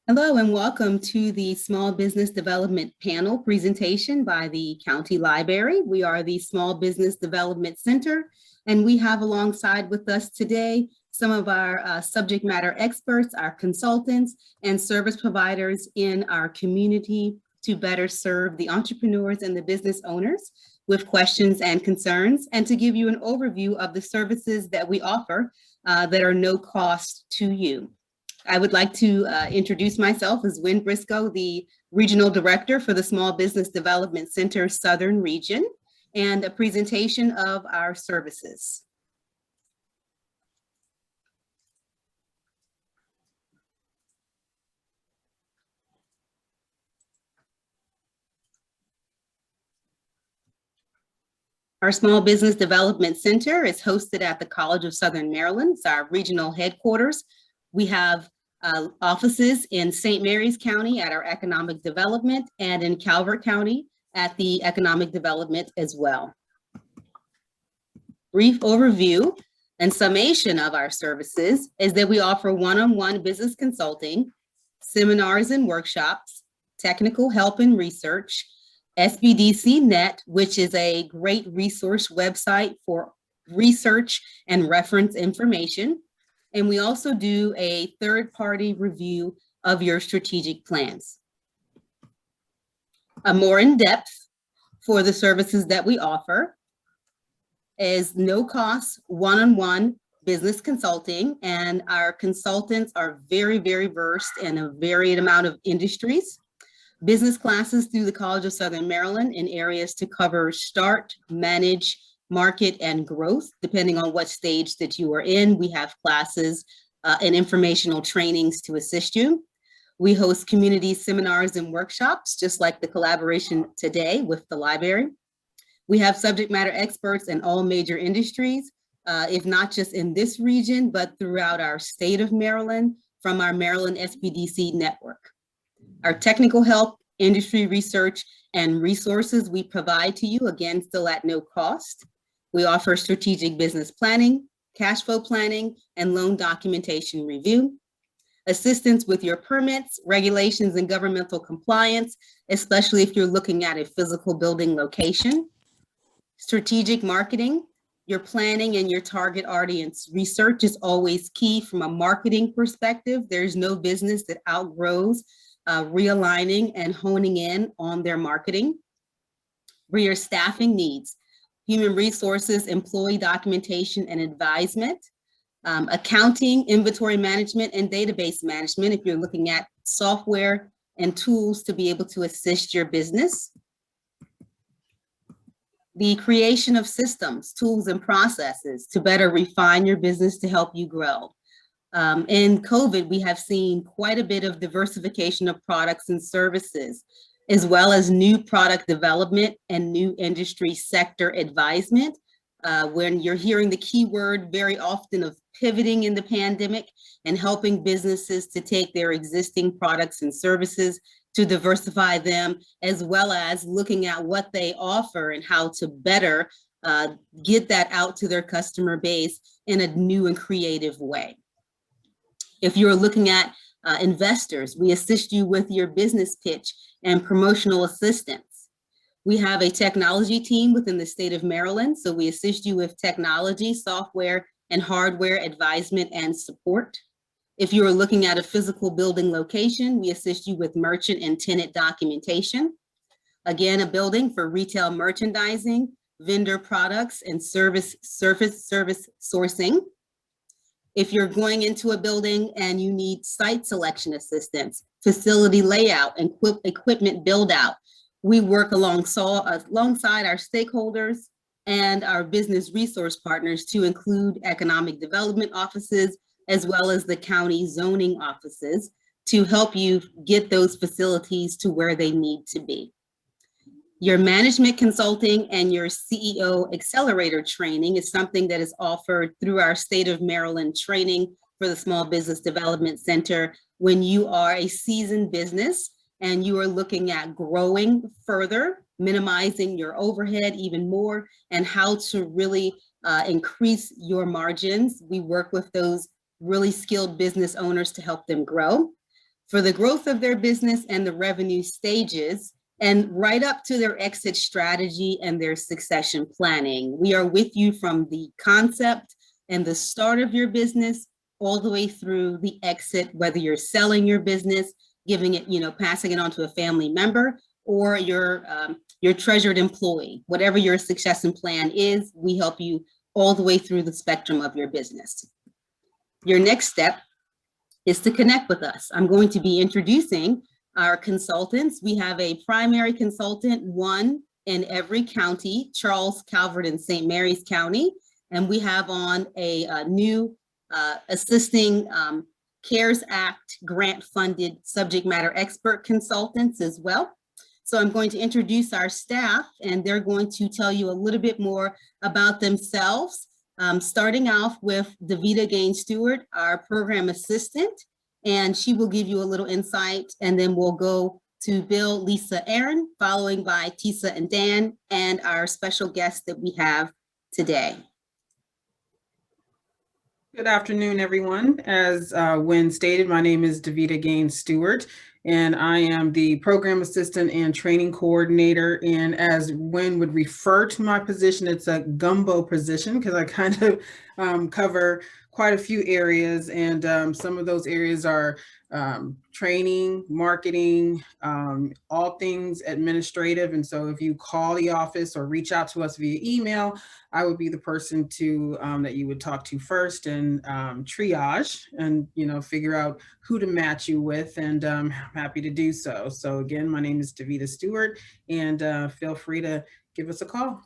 Hello and welcome to the Small Business Development Panel presentation by the County Library. We are the Small Business Development Center, and we have alongside with us today some of our subject matter experts, our consultants, and service providers in our community to better serve the entrepreneurs and the business owners with questions and concerns, and to give you an overview of the services that we offer that are no cost to you. I would like to introduce myself as Wynne Briscoe, the Regional Director for the Small Business Development Center Southern Region, and a presentation of our services. Our Small Business Development Center is hosted at the College of Southern Maryland. It's our regional headquarters. We have offices in St. Mary's County at our Economic Development and in Calvert County at the Economic Development as well. Brief overview and summation of our services is that we offer one-on-one business consulting, seminars and workshops, technical help and research, Sbdc Net, which is a great resource website for research and reference information. And we also do a third-party review of your strategic plans. A more in-depth for the services that we offer is no-cost one-on-one business consulting, and our consultants are very, very versed in a varied amount of industries. Business classes through the College of Southern Maryland in areas to cover start, manage, market, and growth, depending on what stage that you are in. We have classes and informational trainings to assist you. We host community seminars and workshops, just like the collaboration today with the library. We have subject matter experts in all major industries, if not just in this region, but throughout our state of Maryland from our Maryland Sbdc network. Our technical help, industry research, and resources we provide to you, again, still at no cost. We offer strategic business planning, cash flow planning, and loan documentation review, assistance with your permits, regulations, and governmental compliance, especially if you're looking at a physical building location, strategic marketing. Your planning and your target audience research is always key from a marketing perspective. There's no business that outgrows realigning and honing in on their marketing. Your staffing needs. Human resources, employee documentation and advisement, accounting, inventory management, and database management if you're looking at software and tools to be able to assist your business. The creation of systems, tools, and processes to better refine your business to help you grow. In COVID, we have seen quite a bit of diversification of products and services, as well as new product development and new industry sector advisement. When you're hearing the keyword very often of pivoting in the pandemic and helping businesses to take their existing products and services to diversify them, as well as looking at what they offer and how to better get that out to their customer base in a new and creative way. If you're looking at investors, we assist you with your business pitch and promotional assistance. We have a technology team within the state of Maryland, so we assist you with technology, software, and hardware advisement and support. If you are looking at a physical building location, we assist you with merchant and tenant documentation. Again, a building for retail merchandising, vendor products, and service sourcing. If you're going into a building and you need site selection assistance, facility layout, and equipment build out, we work alongside our stakeholders and our business resource partners to include economic development offices, as well as the county zoning offices to help you get those facilities to where they need to be. Your management consulting and your CEO accelerator training is something that is offered through our state of Maryland training for the Small Business Development Center when you are a seasoned business and you are looking at growing further, minimizing your overhead even more, and how to really increase your margins. We work with those really skilled business owners to help them grow. for the growth of their business and the revenue stages, and right up to their exit strategy and their succession planning. We are with you from the concept and the start of your business all the way through the exit, whether you're selling your business, giving it, passing it on to a family member, or your treasured employee. Whatever your succession plan is, we help you all the way through the spectrum of your business. Your next step is to connect with us. I'm going to be introducing our consultants. We have a primary consultant, one in every county, Charles, Calvert, and St. Mary's County. And we have on a new assisting CARES Act grant-funded subject matter expert consultants as well. So I'm going to introduce our staff, and they're going to tell you a little bit more about themselves, starting off with Davita Gaines-Stewart, our program assistant, and she will give you a little insight, and then we'll go to Bill, Lisa, Erin, following by Tisa and Dan, and our special guest that we have today. Good afternoon, everyone. As Wynne stated, my name is Davita Gaines-Stewart, and I am the program assistant and training coordinator. And as Wynne would refer to my position, it's a gumbo position because I kind of cover quite a few areas, and some of those areas are training, marketing, all things administrative. And so if you call the office or reach out to us via email, I would be the person to that you would talk to first and triage and figure out who to match you with, and I'm happy to do so. So again, my name is Davita Stewart, and feel free to give us a call.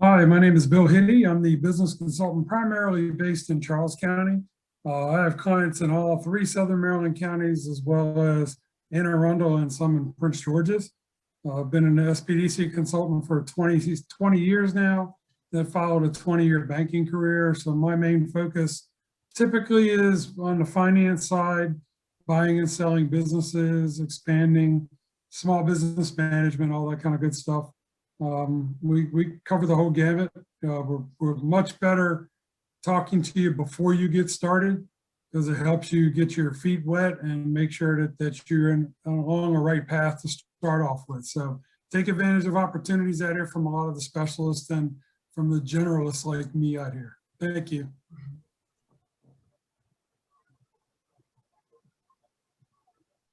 Hi, my name is Bill Hitte. I'm the business consultant primarily based in Charles County. I have clients in all 3 Southern Maryland counties, as well as Anne Arundel and some in Prince George's. I've been an Sbdc consultant for 20 years now, that followed a 20-year banking career. So my main focus typically is on the finance side, buying and selling businesses, expanding, small business management, all that kind of good stuff. We cover the whole gamut. We're much better talking to you before you get started, because it helps you get your feet wet and make sure that you're along a right path to start off with. So take advantage of opportunities out here from a lot of the specialists and from the generalists like me out here. Thank you.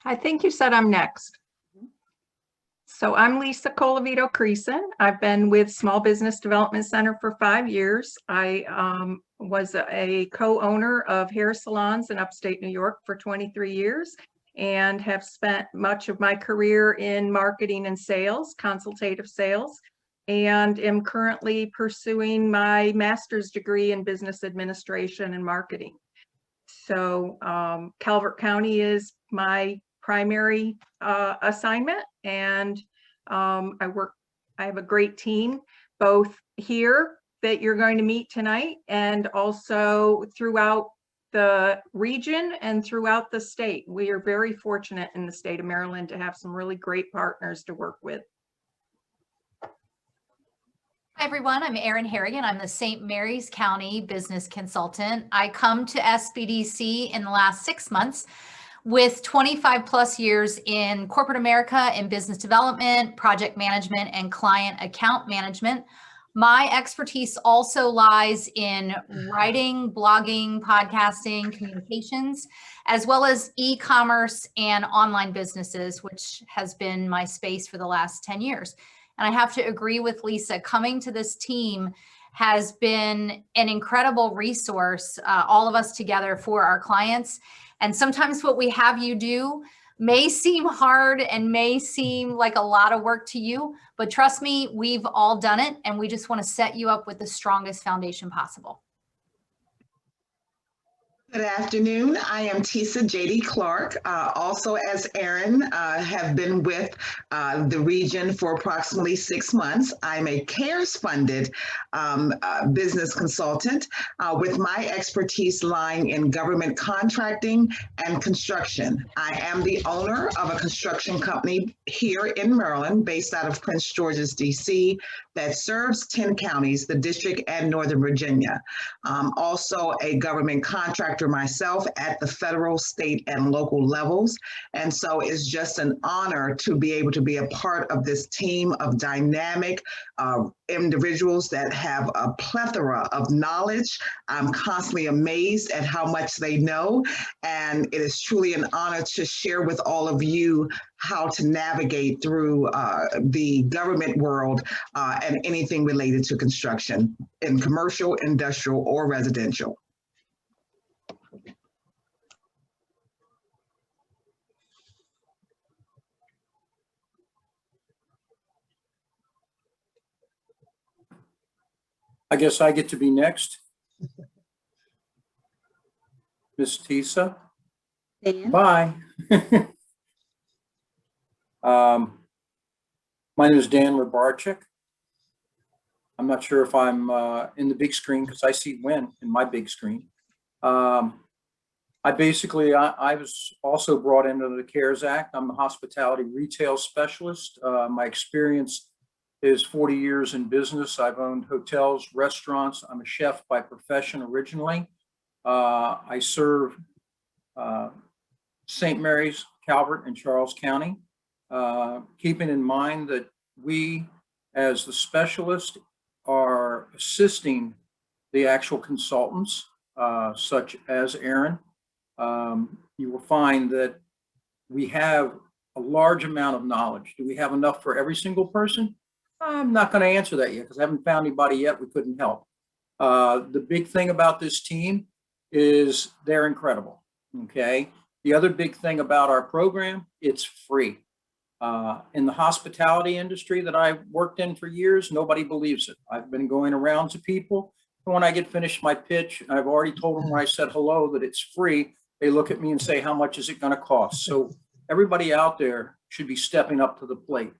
I think you said I'm next. So I'm Lisa Colavito Creason. I've been with Small Business Development Center for 5 years. I was a co-owner of hair salons in upstate New York for 23 years and have spent much of my career in marketing and sales, consultative sales, and am currently pursuing my master's degree in business administration and marketing. So Calvert County is my primary assignment, and I have a great team, both here that you're going to meet tonight and also throughout the region and throughout the state. We are very fortunate in the state of Maryland to have some really great partners to work with. Hi, everyone. I'm Erin Harrigan. I'm the St. Mary's County business consultant. I come to Sbdc in the last 6 months with 25 plus years in corporate America in business development, project management, and client account management. My expertise also lies in writing, blogging, podcasting, communications, as well as e-commerce and online businesses, which has been my space for the last 10 years. And I have to agree with Lisa, coming to this team has been an incredible resource, all of us together for our clients. And sometimes what we have you do may seem hard and may seem like a lot of work to you, but trust me, we've all done it, and we just want to set you up with the strongest foundation possible. Good afternoon. I am Tisa J.D. Clark. Also, as Erin, have been with the region for approximately 6 months. I'm a CARES-funded business consultant with my expertise lying in government contracting and construction. I am the owner of a construction company here in Maryland, based out of Prince George's, D.C., that serves 10 counties, the district, and Northern Virginia. Also a government contractor after myself at the federal, state, and local levels. And so it's just an honor to be able to be a part of this team of dynamic individuals that have a plethora of knowledge. I'm constantly amazed at how much they know, and it is truly an honor to share with all of you how to navigate through the government world and anything related to construction in commercial, industrial, or residential. I guess I get to be next. Miss Tisa, Dan? bye. My name is Dan Lebarczyk. I'm not sure if I'm in the big screen because I see Wynne in my big screen. I was also brought into the CARES Act. I'm a hospitality retail specialist. My experience is 40 years in business. I've owned hotels, restaurants. I'm a chef by profession originally. I serve St. Mary's, Calvert, and Charles County, keeping in mind that we, as the specialist, are assisting the actual consultants, such as Erin. You will find that we have a large amount of knowledge. Do we have enough for every single person? I'm not going to answer that yet because I haven't found anybody yet we couldn't help. The big thing about this team is they're incredible, okay? The other big thing about our program, it's free. In the hospitality industry that I worked in for years, nobody believes it. I've been going around to people, and when I get finished my pitch, I've already told them when I said hello that it's free. They look at me and say, how much is it going to cost? So everybody out there should be stepping up to the plate.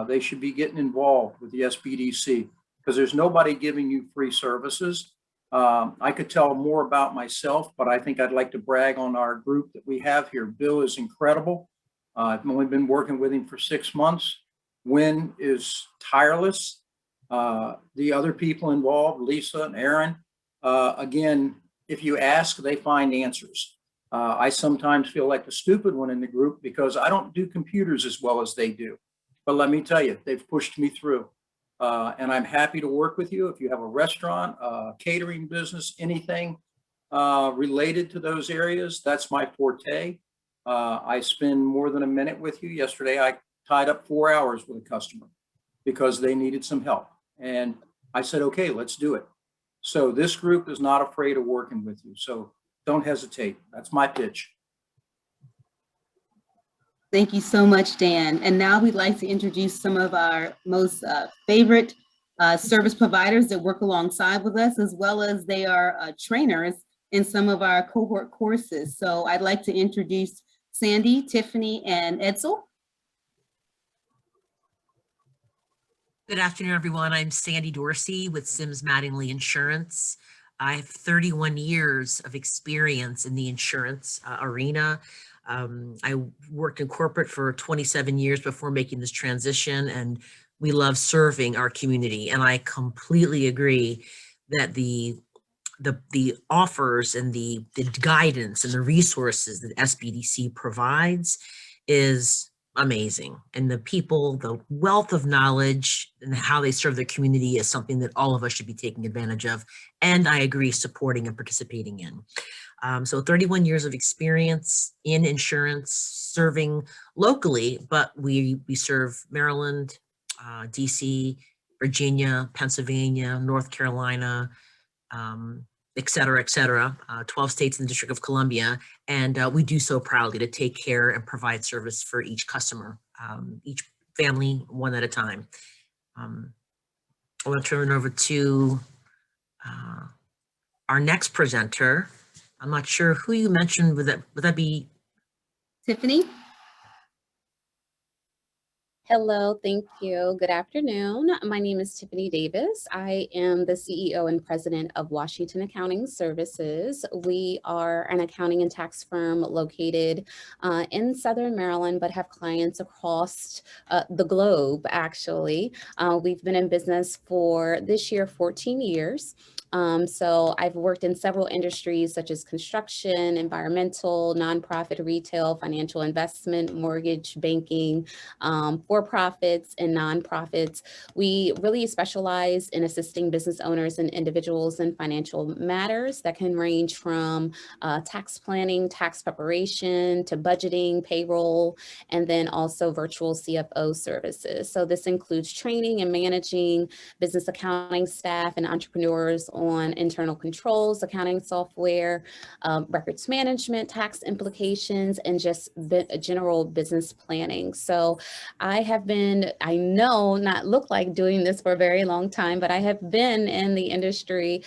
They should be getting involved with the Sbdc because there's nobody giving you free services. I could tell more about myself, but I think I'd like to brag on our group that we have here. Bill is incredible. I've only been working with him for 6 months. Wynne is tireless. The other people involved, Lisa and Erin, again, if you ask, they find answers. I sometimes feel like the stupid one in the group because I don't do computers as well as they do. But let me tell you, they've pushed me through. And I'm happy to work with you. If you have a restaurant, catering business, anything related to those areas, that's my forte. I spend more than a minute with you. Yesterday, I tied up 4 hours with a customer because they needed some help. And I said, okay, let's do it. So this group is not afraid of working with you. So don't hesitate. That's my pitch. Thank you so much, Dan. And now we'd like to introduce some of our most favorite service providers that work alongside with us, as well as they are trainers in some of our cohort courses. So I'd like to introduce Sandy, Tiffany, and Edsel. Good afternoon, everyone. I'm Sandy Dorsey with Sims Mattingly Insurance. I have 31 years of experience in the insurance arena. I worked in corporate for 27 years before making this transition, and we love serving our community. And I completely agree that the offers and the guidance and the resources that Sbdc provides is amazing. And the people, the wealth of knowledge and how they serve their community is something that all of us should be taking advantage of. And I agree, supporting and participating in. So 31 years of experience in insurance, serving locally, but we serve Maryland, DC, Virginia, Pennsylvania, North Carolina, et cetera, 12 states in the District of Columbia. And we do so proudly to take care and provide service for each customer, each family, one at a time. I want to turn it over to our next presenter. I'm not sure who you mentioned. Would that be Tiffany? Hello, thank you. Good afternoon. My name is Tiffany Davis. I am the CEO and president of Washington Accounting Services. We are an accounting and tax firm located in Southern Maryland, but have clients across the globe, actually. We've been in business for this year 14 years. So I've worked in several industries such as construction, environmental, nonprofit, retail, financial investment, mortgage, banking, for-profits and nonprofits. We really specialize in assisting business owners and individuals in financial matters that can range from tax planning, tax preparation, to budgeting, payroll, and then also virtual CFO services. So this includes training and managing business accounting staff and entrepreneurs on internal controls, accounting software, records management, tax implications, and just general business planning. So I have been, I know not look like doing this for a very long time, but I have been in the industry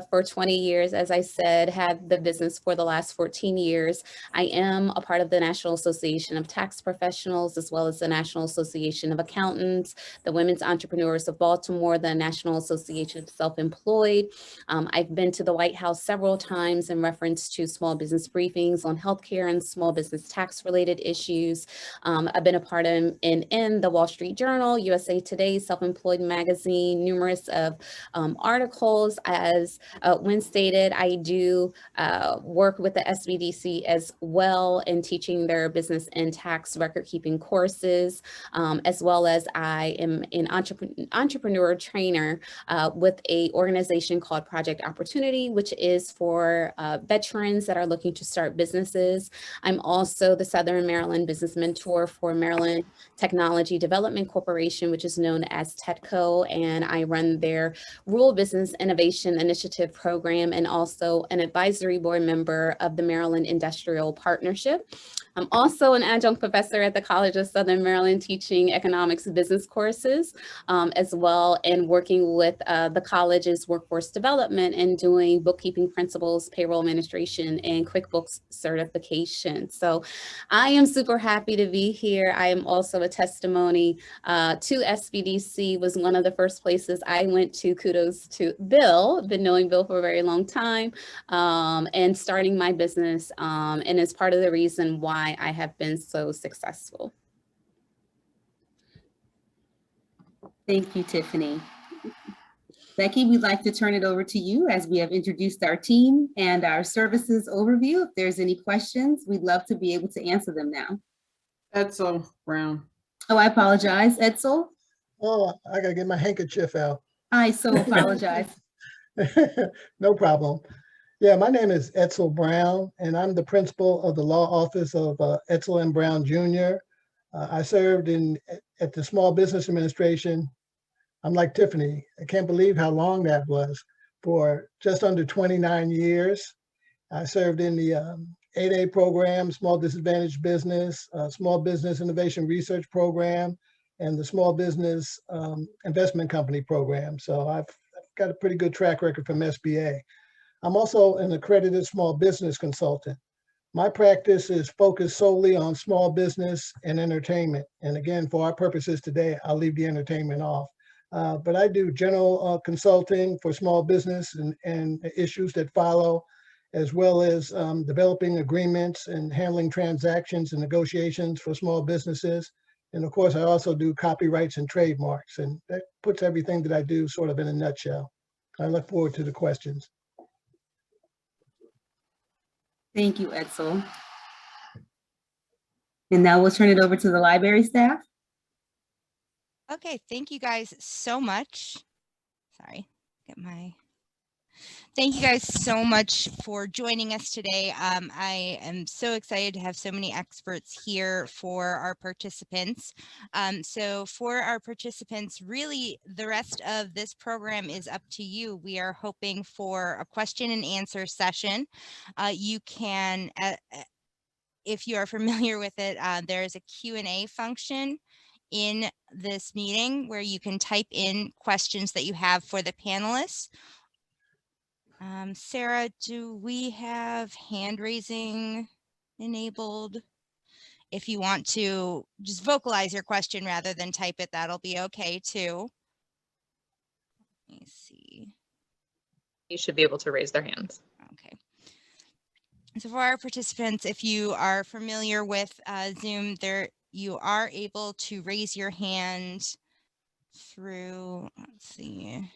for 20 years. As I said, had the business for the last 14 years. I am a part of the National Association of Tax Professionals, as well as the National Association of Accountants, the Women's Entrepreneurs of Baltimore, the National Association of Self-Employed. I've been to the White House several times in reference to small business briefings on healthcare and small business tax related issues. I've been a part of in the Wall Street Journal, USA Today, Self-Employed Magazine, numerous of articles. As Wynne stated, I do work with the Sbdc as well in teaching their business and tax record keeping courses, as well as I am an entrepreneur trainer with a organization called Project Opportunity, which is for veterans that are looking to start businesses. I'm also the Southern Maryland Business Mentor for Maryland Technology Development Corporation, which is known as TEDCO, and I run their Rural Business Innovation Initiative program and also an advisory board member of the Maryland Industrial Partnership. I'm also an adjunct professor at the College of Southern Maryland teaching economics business courses, as well, and working with the college's workforce development and doing bookkeeping principles, payroll administration, and QuickBooks certification. So I am super happy to be here. I am also a testimony to Sbdc, was one of the first places I went to. Kudos to Bill, been knowing Bill for a very long time, and starting my business, and is part of the reason why I have been so successful. Thank you, Tiffany. Becky, we'd like to turn it over to you as we have introduced our team and our services overview. If there's any questions, we'd love to be able to answer them now. Edsel Brown. Oh, I apologize, Edsel. Oh, I gotta get my handkerchief out. I so apologize. No problem. Yeah, my name is Edsel Brown, and I'm the principal of the law office of Edsel and Brown Jr. I served at the Small Business Administration. I'm like Tiffany. I can't believe how long that was, for just under 29 years. I served in the 8A program, Small Disadvantaged Business, Small Business Innovation Research Program, and the Small Business Investment Company Program. So I've got a pretty good track record from SBA. I'm also an accredited small business consultant. My practice is focused solely on small business and entertainment. And again, for our purposes today, I'll leave the entertainment off. But I do general consulting for small business and issues that follow, as well as developing agreements and handling transactions and negotiations for small businesses. And of course, I also do copyrights and trademarks, and that puts everything that I do sort of in a nutshell. I look forward to the questions. Thank you, Edsel. And now we'll turn it over to the library staff. Okay, thank you guys so much. Sorry, Thank you guys so much for joining us today. I am so excited to have so many experts here for our participants. So for our participants, really the rest of this program is up to you. We are hoping for a question and answer session. You can, if you are familiar with it, there is a Q&A function in this meeting where you can type in questions that you have for the panelists. Sarah, do we have hand raising enabled? If you want to just vocalize your question rather than type it, that'll be okay too. Let me see. You should be able to raise their hands. Okay. So for our participants, if you are familiar with Zoom, you are able to raise your hand through, let's see.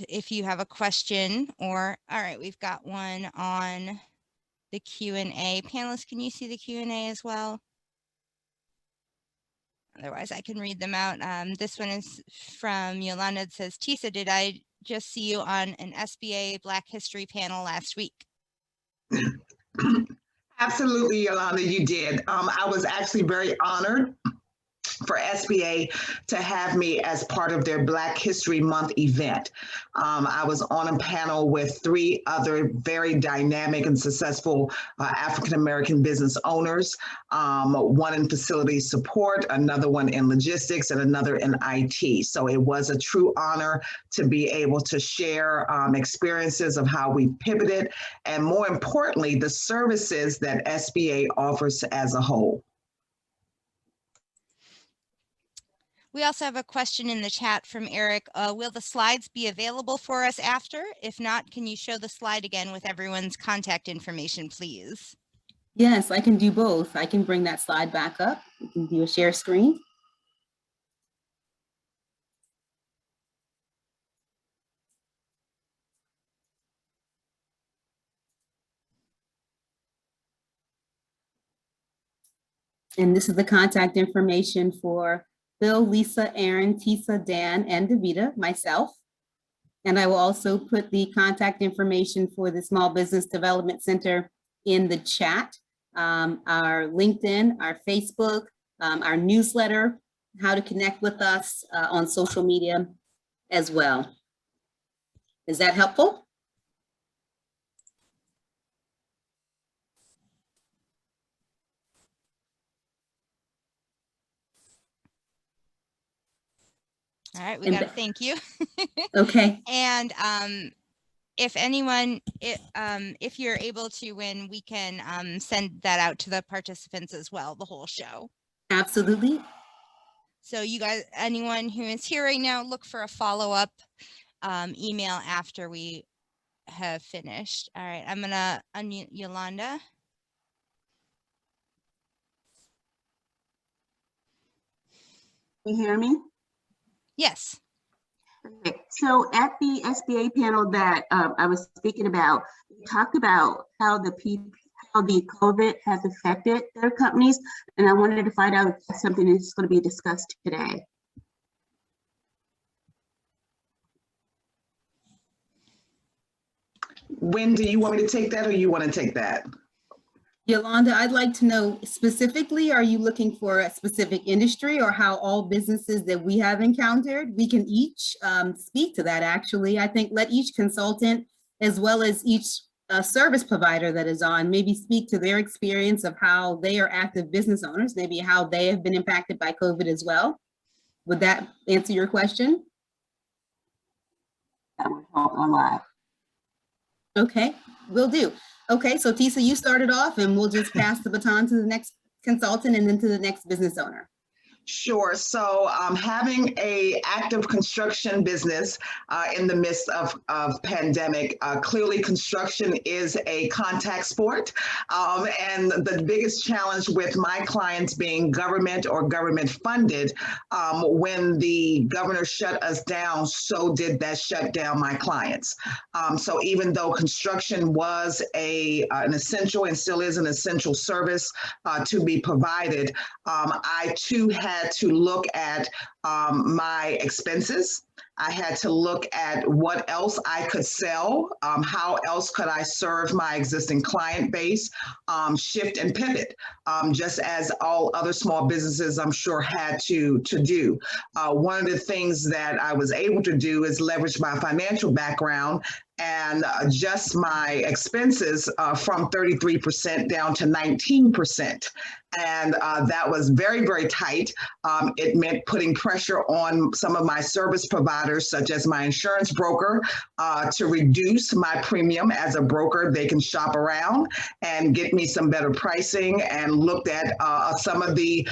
If you have a question all right, we've got one on the Q&A. Panelists, can you see the Q&A as well? Otherwise, I can read them out. This one is from Yolanda. It says, Tisa, did I just see you on an SBA Black History panel last week? Absolutely, Yolanda, you did. I was actually very honored for SBA to have me as part of their Black History Month event. I was on a panel with 3 other very dynamic and successful African-American business owners, one in facility support, another one in logistics, and another in IT. So it was a true honor to be able to share experiences of how we pivoted, and more importantly, the services that SBA offers as a whole. We also have a question in the chat from Eric. Will the slides be available for us after? If not, can you show the slide again with everyone's contact information, please? Yes, I can do both. I can bring that slide back up. You can do a share screen. And this is the contact information for Bill, Lisa, Erin, Tisa, Dan, and Davida, myself. And I will also put the contact information for the Small Business Development Center in the chat, our LinkedIn, our Facebook, our newsletter, how to connect with us on social media as well. Is that helpful? All right, we got to thank you. Okay. And if anyone, if you're able to, Wynne, we can send that out to the participants as well, the whole show. Absolutely. So you guys, anyone who is here right now, look for a follow-up email after we have finished. All right, I'm gonna unmute Yolanda. Can you hear me? Yes. Okay. So at the SBA panel that I was speaking about, we talked about how the COVID has affected their companies, and I wanted to find out if that's something that's going to be discussed today. Wynne, do you want me to take that or you want to take that? Yolanda, I'd like to know specifically, are you looking for a specific industry or how all businesses that we have encountered? We can each speak to that, actually. I think let each consultant, as well as each service provider that is on, maybe speak to their experience of how they are active business owners, maybe how they have been impacted by COVID as well. Would that answer your question? That would help a lot. Okay, will do. Okay, so Tisa, you started off and we'll just pass the baton to the next consultant and then to the next business owner. Sure. So having a active construction business in the midst of pandemic, clearly construction is a contact sport. And the biggest challenge with my clients being government or government funded, when the governor shut us down, so did that shut down my clients. So even though construction was an essential and still is an essential service to be provided, I too had to look at my expenses. I had to look at what else I could sell, how else could I serve my existing client base, shift and pivot, just as all other small businesses I'm sure had to do. One of the things that I was able to do is leverage my financial background and adjust my expenses from 33% down to 19%. And that was very, very tight. It meant putting pressure on some of my service providers, such as my insurance broker, to reduce my premium. As a broker, they can shop around and get me some better pricing, and looked at some of the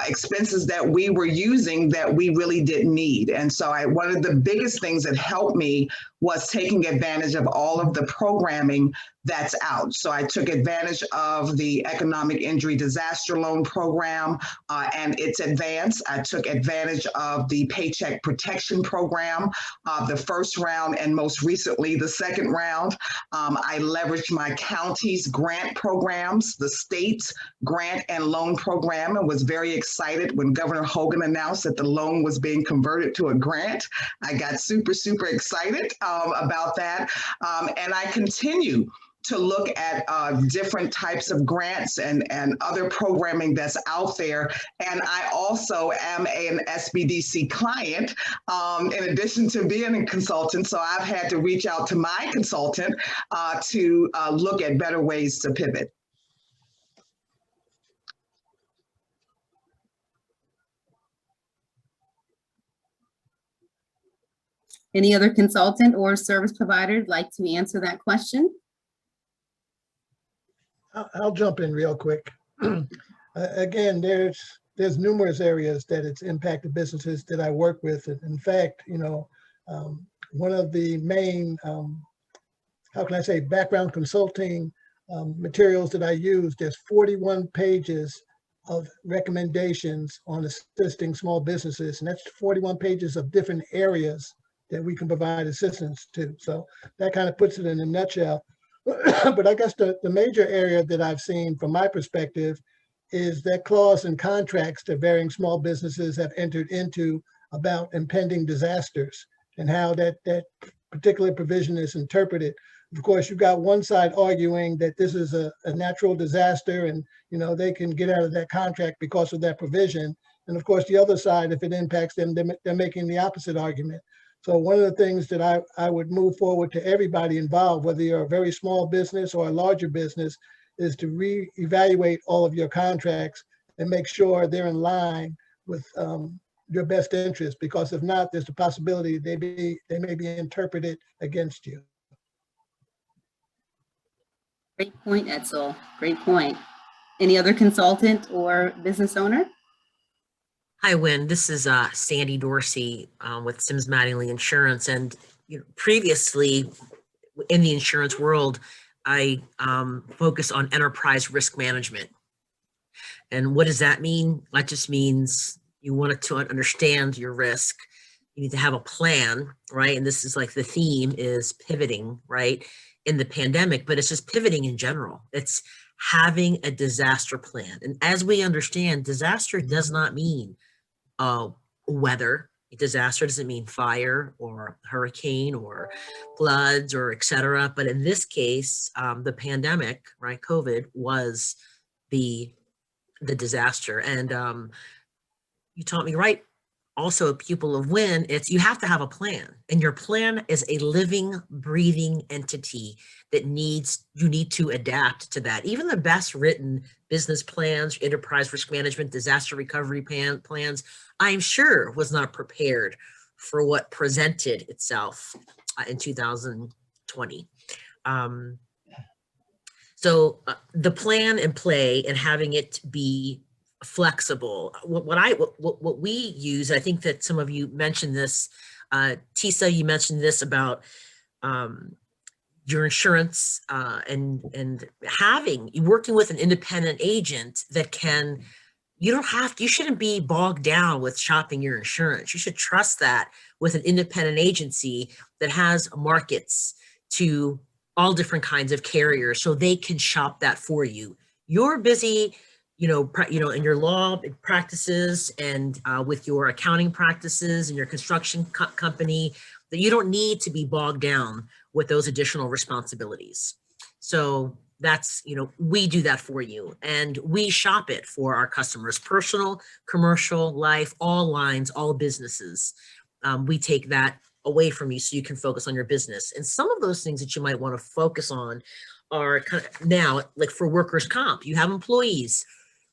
expenses that we were using that we really didn't need. And so one of the biggest things that helped me was taking advantage of all of the programming that's out. So I took advantage of the Economic Injury Disaster Loan Program and its advance. I took advantage of the Paycheck Protection Program, the first round, and most recently the second round. I leveraged my county's grant programs, the state's grant and loan program, and was very excited when Governor Hogan announced that the loan was being converted to a grant. I got super, super excited about that. And I continue to look at different types of grants and other programming that's out there. And I also am an Sbdc client in addition to being a consultant. So I've had to reach out to my consultant to look at better ways to pivot. Any other consultant or service provider like to answer that question? I'll jump in real quick. Again, there's numerous areas that it's impacted businesses that I work with. In fact, one of the main, how can I say, background consulting materials that I use, there's 41 pages of recommendations on assisting small businesses. And that's 41 pages of different areas that we can provide assistance to. So that kind of puts it in a nutshell. But I guess the major area that I've seen from my perspective is that clause in contracts that varying small businesses have entered into about impending disasters and how that particular provision is interpreted. Of course, you've got one side arguing that this is a natural disaster and they can get out of that contract because of that provision. And of course, the other side, if it impacts them, they're making the opposite argument. So one of the things that I would move forward to everybody involved, whether you're a very small business or a larger business, is to reevaluate all of your contracts and make sure they're in line with your best interest, because if not, there's a possibility they may be interpreted against you. Great point, Edsel. Great point. Any other consultant or business owner? Hi, Wynne. This is Sandy Dorsey with Sims Mattingly Insurance. And previously in the insurance world, I focus on enterprise risk management. And what does that mean? That just means you want to understand your risk. You need to have a plan, right? And this is like the theme is pivoting, right? In the pandemic, but it's just pivoting in general. It's having a disaster plan. And as we understand, disaster does not mean weather. Disaster doesn't mean fire or hurricane or floods or et cetera. But in this case, the pandemic, right, COVID was the disaster. And you taught me right. Also a pupil of Wynne, it's you have to have a plan, and your plan is a living, breathing entity that you need to adapt to that. Even the best written business plans, enterprise risk management, disaster recovery plans, I'm sure was not prepared for what presented itself in 2020. So the plan and play and having it be flexible. What we use, I think that some of you mentioned this, Tisa, you mentioned this about your insurance and working with an independent agent that can, you shouldn't be bogged down with shopping your insurance. You should trust that with an independent agency that has markets to all different kinds of carriers so they can shop that for you. You're busy in your law practices and with your accounting practices and your construction company, that you don't need to be bogged down with those additional responsibilities. So that's, we do that for you, and we shop it for our customers, personal, commercial, life, all lines, all businesses. We take that away from you so you can focus on your business. And some of those things that you might want to focus on are kind of now, like for workers' comp, you have employees.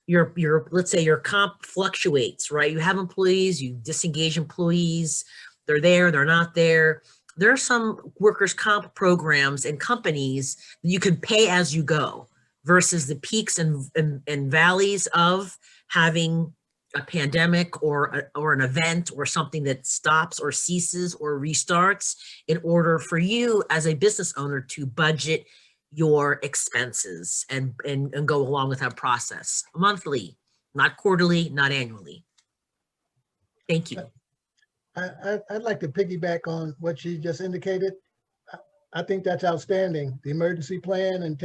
let's say your comp fluctuates, right? You have employees, you disengage employees, they're there, they're not there. There are some workers' comp programs and companies that you can pay as you go versus the peaks and valleys of having a pandemic or an event or something that stops or ceases or restarts, in order for you as a business owner to budget your expenses and go along with that process monthly, not quarterly, not annually. Thank you. I'd like to piggyback on what she just indicated. I think that's outstanding, the emergency plan and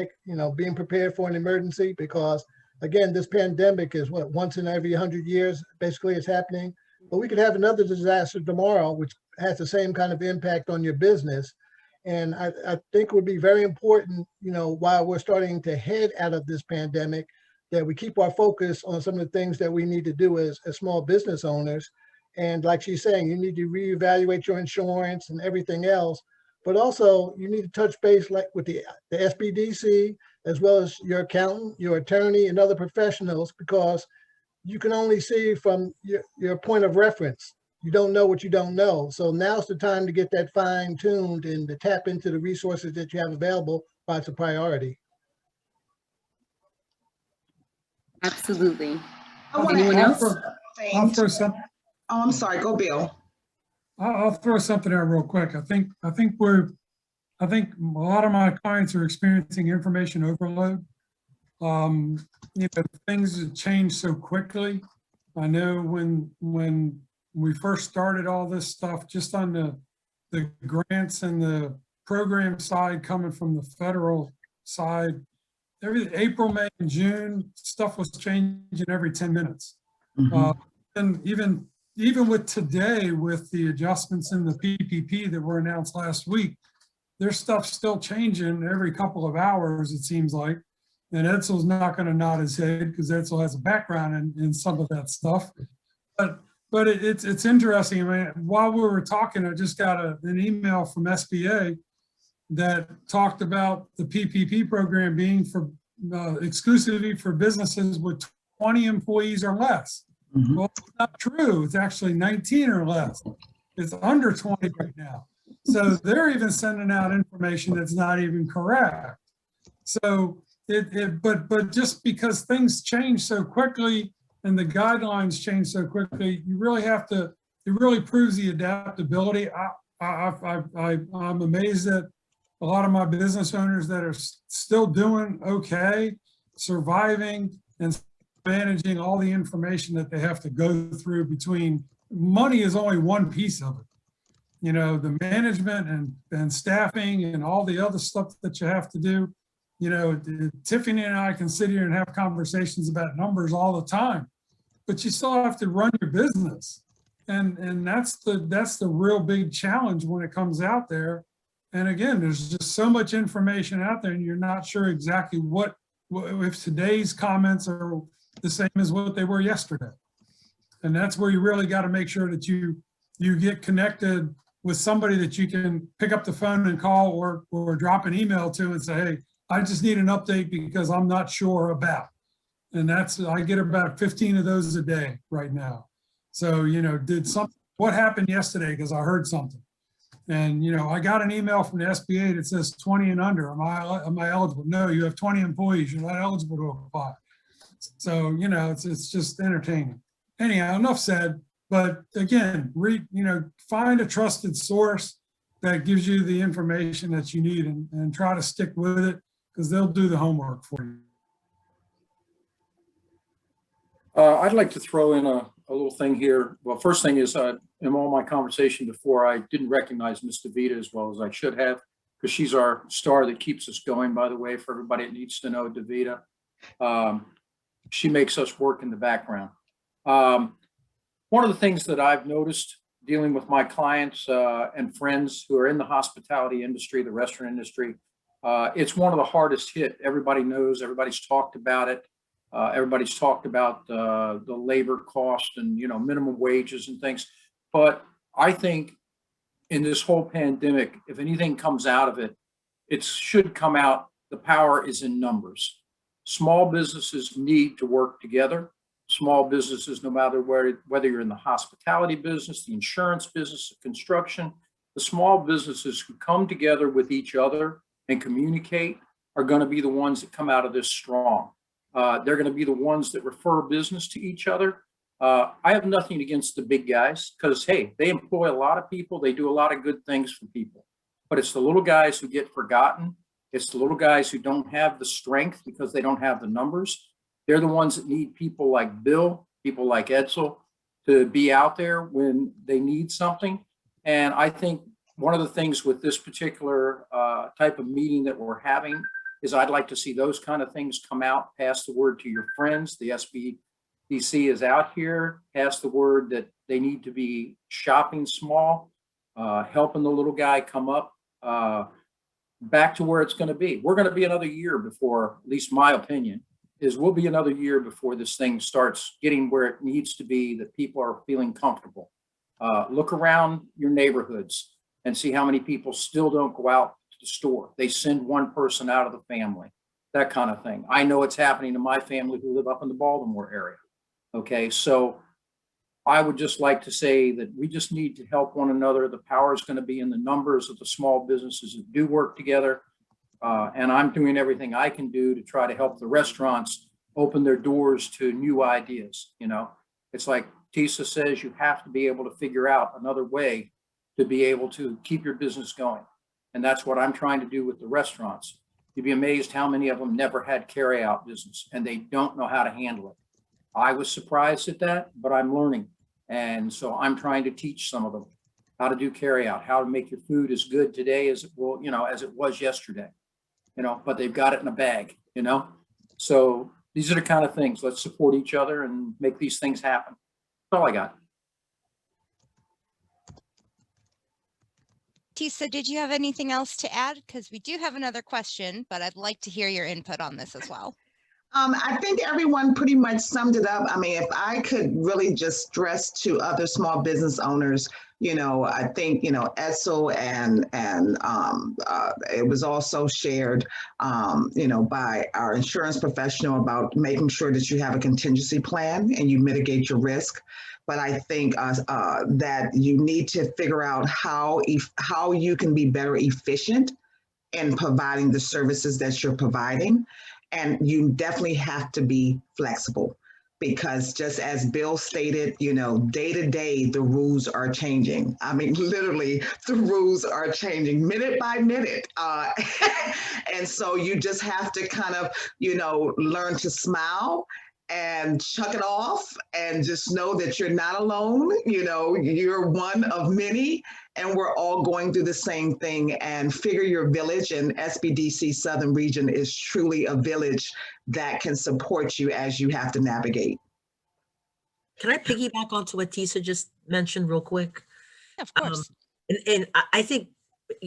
being prepared for an emergency, because again, this pandemic is what, once in every 100 years, basically it's happening. But we could have another disaster tomorrow, which has the same kind of impact on your business. And I think it would be very important, while we're starting to head out of this pandemic, that we keep our focus on some of the things that we need to do as small business owners. And like she's saying, you need to reevaluate your insurance and everything else. But also you need to touch base with the Sbdc, as well as your accountant, your attorney, and other professionals, because you can only see from your point of reference. You don't know what you don't know. So now's the time to get that fine tuned and to tap into the resources that you have available while it's a priority. Absolutely. Anyone else? I'll throw something. Oh, I'm sorry. Go, Bill. I'll throw something out real quick. I think a lot of my clients are experiencing information overload. Things change so quickly. I know when we first started all this stuff, just on the grants and the program side coming from the federal side, April, May, and June, stuff was changing every 10 minutes. And even with today, with the adjustments in the PPP that were announced last week, there's stuff still changing every couple of hours, it seems like. And Edsel's not going to nod his head because Edsel has a background in some of that stuff. But it's interesting. I mean, while we were talking, I just got an email from SBA that talked about the PPP program being for exclusively for businesses with 20 employees or less. Well, it's not true. It's actually 19 or less. It's under 20 right now. So they're even sending out information that's not even correct. So but just because things change so quickly and the guidelines change so quickly, you really have to, it really proves the adaptability. I'm amazed at a lot of my business owners that are still doing okay, surviving and managing all the information that they have to go through. Between money is only one piece of it. The management and staffing and all the other stuff that you have to do. Tiffany and I can sit here and have conversations about numbers all the time, but you still have to run your business. And that's the real big challenge when it comes out there. And again, there's just so much information out there and you're not sure exactly if today's comments are the same as what they were yesterday. And that's where you really got to make sure that you get connected with somebody that you can pick up the phone and call or drop an email to and say, hey, I just need an update because I'm not sure about. And I get about 15 of those a day right now. So, what happened yesterday? Because I heard something. And, I got an email from the SBA that says 20 and under. Am I eligible? No, you have 20 employees. You're not eligible to apply. So, it's just entertaining. Anyhow, enough said. But again, find a trusted source that gives you the information that you need and try to stick with it, because they'll do the homework for you. I'd like to throw in a little thing here. Well, first thing is, in all my conversation before, I didn't recognize Ms. DeVita as well as I should have, because she's our star that keeps us going, by the way, for everybody that needs to know DeVita. She makes us work in the background. One of the things that I've noticed dealing with my clients and friends who are in the hospitality industry, the restaurant industry, it's one of the hardest hit. Everybody knows, everybody's talked about it. Everybody's talked about the labor cost and, minimum wages and things. But I think in this whole pandemic, if anything comes out of it, it should come out, the power is in numbers. Small businesses need to work together. Small businesses, no matter whether you're in the hospitality business, the insurance business, the construction, the small businesses who come together with each other and communicate are going to be the ones that come out of this strong. They're going to be the ones that refer business to each other. I have nothing against the big guys because, hey, they employ a lot of people. They do a lot of good things for people. But it's the little guys who get forgotten. It's the little guys who don't have the strength because they don't have the numbers. They're the ones that need people like Bill, people like Edsel to be out there when they need something. And I think one of the things with this particular type of meeting that we're having is I'd like to see those kind of things come out, pass the word to your friends. The Sbdc is out here, pass the word that they need to be shopping small, helping the little guy come up back to where it's going to be. We're going to be another year before, at least my opinion, is we'll be another year before this thing starts getting where it needs to be, that people are feeling comfortable. Look around your neighborhoods and see how many people still don't go out to the store. They send one person out of the family, that kind of thing. I know it's happening to my family who live up in the Baltimore area. Okay, so I would just like to say that we just need to help one another. The power is going to be in the numbers of the small businesses that do work together. And I'm doing everything I can do to try to help the restaurants open their doors to new ideas. You know, it's like Tisa says, you have to be able to figure out another way to be able to keep your business going. And that's what I'm trying to do with the restaurants. You'd be amazed how many of them never had carry-out business and they don't know how to handle it. I was surprised at that, but I'm learning. And so I'm trying to teach some of them how to do carry-out, how to make your food as good today as it will, you know, as it was yesterday, you know, but they've got it in a bag, you know? So these are the kind of things. Let's support each other and make these things happen. That's all I got. Tisa, did you have anything else to add? Because we do have another question, but I'd like to hear your input on this as well. I think everyone pretty much summed it up. I mean, if I could really just stress to other small business owners, you know, I think, you know, Edsel and it was also shared, you know, by our insurance professional about making sure that you have a contingency plan and you mitigate your risk. But I think that you need to figure out how you can be better efficient in providing the services that you're providing. And you definitely have to be flexible because just as Bill stated, you know, day to day, the rules are changing. I mean, literally, the rules are changing minute by minute. And so you just have to kind of, you know, learn to smile and chuck it off and just know that you're not alone. You know, you're one of many and we're all going through the same thing, and figure your village. And Sbdc Southern Region is truly a village that can support you as you have to navigate. Can I piggyback onto what Tisa just mentioned real quick? Of course. And I think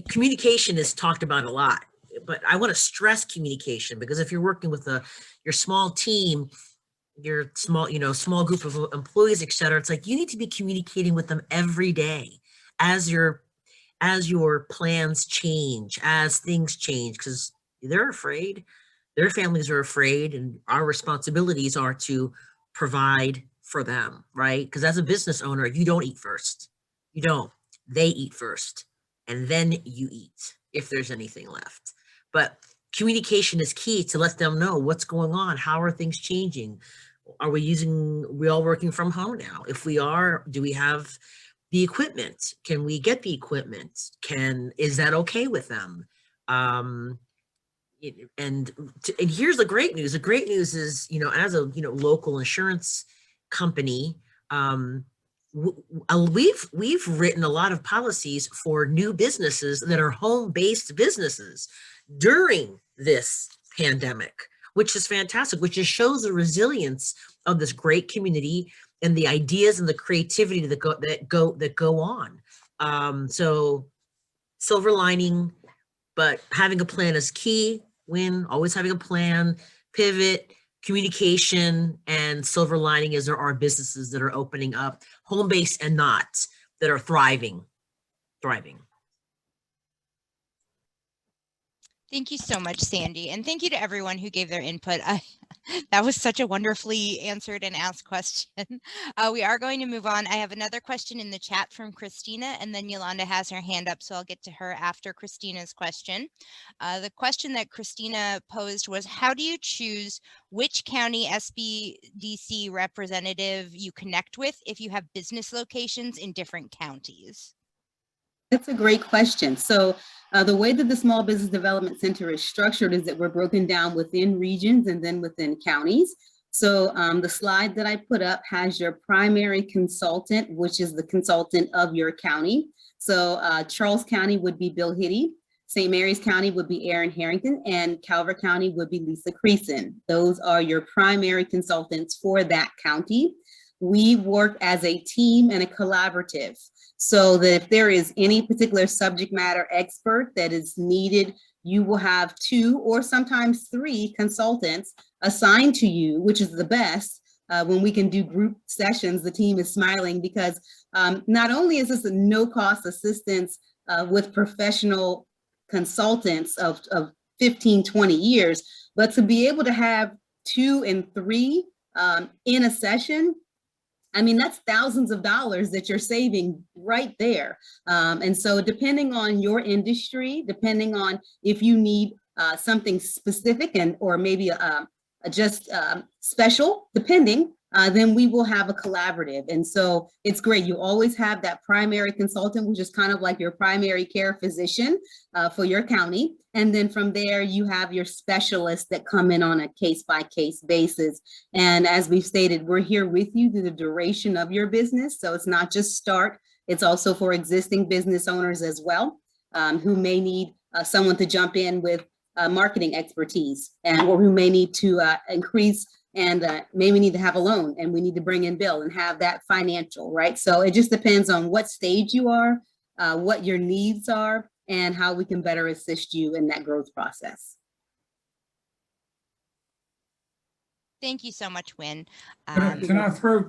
communication is talked about a lot, but I want to stress communication because if you're working with your small team, your small, you know, small group of employees, et cetera, it's like you need to be communicating with them every day as your plans change, as things change, because they're afraid, their families are afraid, and our responsibilities are to provide for them, right? Because as a business owner, you don't eat first. You don't. They eat first, and then you eat if there's anything left. But communication is key to let them know what's going on. How are things changing? Are we all working from home now? If we are, do we have the equipment? Can we get the equipment? Is that okay with them? And here's the great news. The great news is, you know, as a, local insurance company, we've written a lot of policies for new businesses that are home-based businesses during this pandemic, which is fantastic, which just shows the resilience of this great community and the ideas and the creativity that go on. So silver lining, but having a plan is key. Wynne, always having a plan, pivot, communication, and silver lining is there are businesses that are opening up, home-based and not, that are thriving. Thank you so much, Sandy. And thank you to everyone who gave their input. That was such a wonderfully answered and asked question. We are going to move on. I have another question in the chat from Christina, and then Yolanda has her hand up, so I'll get to her after Christina's question. The question that Christina posed was, how do you choose which county SBDC representative you connect with if you have business locations in different counties? That's a great question. So the way that the Small Business Development Center is structured is that we're broken down within regions and then within counties. So the slide that I put up has your primary consultant, which is the consultant of your county. So Charles County would be Bill Hitte, St. Mary's County would be Erin Harrigan, and Calvert County would be Lisa Creason. Those are your primary consultants for that county. We work as a team and a collaborative, so that if there is any particular subject matter expert that is needed, you will have 2 or sometimes 3 consultants assigned to you, which is the best. When we can do group sessions, the team is smiling because not only is this a no-cost assistance with professional consultants of 15, 20 years, but to be able to have 2 and 3 in a session, I mean, that's thousands of dollars that you're saving right there. And so depending on your industry, depending on if you need something specific and or maybe just special, depending, then we will have a collaborative. And so it's great. You always have that primary consultant, which is kind of like your primary care physician for your county. And then from there, you have your specialists that come in on a case-by-case basis. And as we've stated, we're here with you through the duration of your business. So it's not just start, it's also for existing business owners as well, who may need someone to jump in with marketing expertise, and or who may need to increase and maybe need to have a loan, and we need to bring in Bill and have that financial, right? So it just depends on what stage you are, what your needs are, and how we can better assist you in that growth process. Thank you so much, Wynne. Can I throw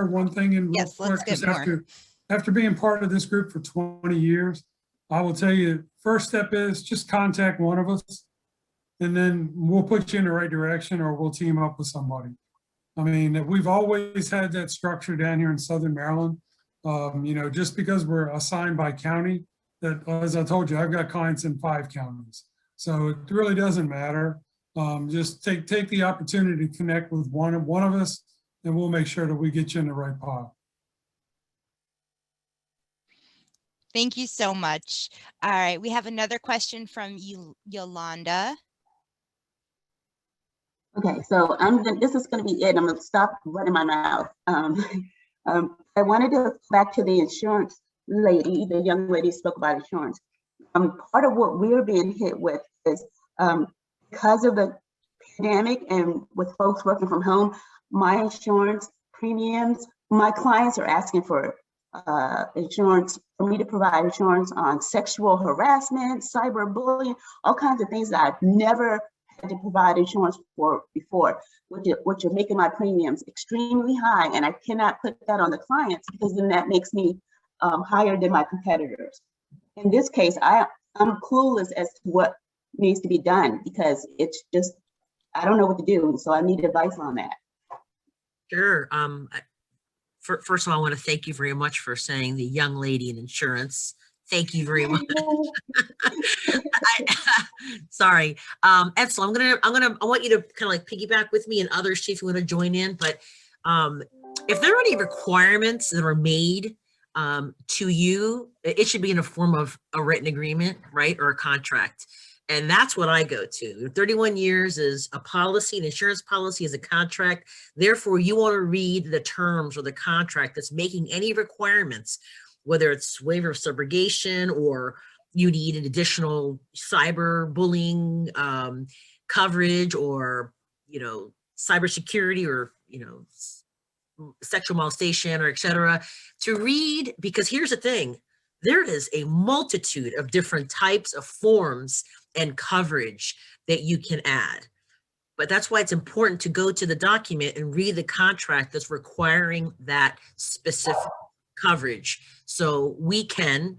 one thing in real yes, quick? let's get more. After being part of this group for 20 years, I will tell you, first step is just contact one of us, and then we'll put you in the right direction, or we'll team up with somebody. I mean, we've always had that structure down here in Southern Maryland. You know, just because we're assigned by county, that, as I told you, I've got clients in 5 counties. So it really doesn't matter. Just take the opportunity to connect with one of us, and we'll make sure that we get you in the right pot. Thank you so much. All right, we have another question from Yolanda. Okay, so this is going to be it. I'm going to stop running my mouth. I wanted to go back to the insurance lady. The young lady spoke about insurance. Part of what we're being hit with is because of the pandemic and with folks working from home, my insurance premiums, my clients are asking for insurance, for me to provide insurance on sexual harassment, cyberbullying, all kinds of things that I've never had to provide insurance for before, which are making my premiums extremely high, and I cannot put that on the clients because then that makes me higher than my competitors. In this case, I'm clueless as to what needs to be done because it's just, I don't know what to do, so I need advice on that. Sure. First of all, I want to thank you very much for saying the young lady in insurance. Thank you very much. Sorry. Edsel, I want you to kind of like piggyback with me and others, see if you want to join in. But if there are any requirements that are made to you, it should be in a form of a written agreement, right? Or a contract. And that's what I go to. 31 years is a policy, an insurance policy is a contract. Therefore, you want to read the terms or the contract that's making any requirements, whether it's waiver of subrogation or you need an additional cyber bullying coverage, or, you know, cybersecurity, or, you know, sexual molestation, or et cetera, to read, because here's the thing, there is a multitude of different types of forms and coverage that you can add. But that's why it's important to go to the document and read the contract that's requiring that specific coverage, so we can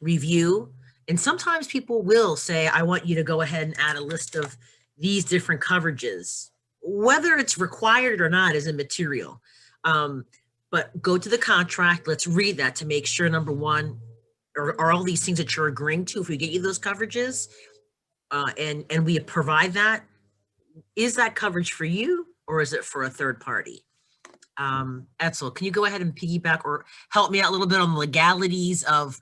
review And sometimes people will say, I want you to go ahead and add a list of these different coverages. Whether it's required or not is immaterial. But go to the contract, let's read that to make sure, number one, are all these things that you're agreeing to, if we get you those coverages, and we provide that, is that coverage for you or is it for a third party? Edsel, can you go ahead and piggyback or help me out a little bit on the legalities of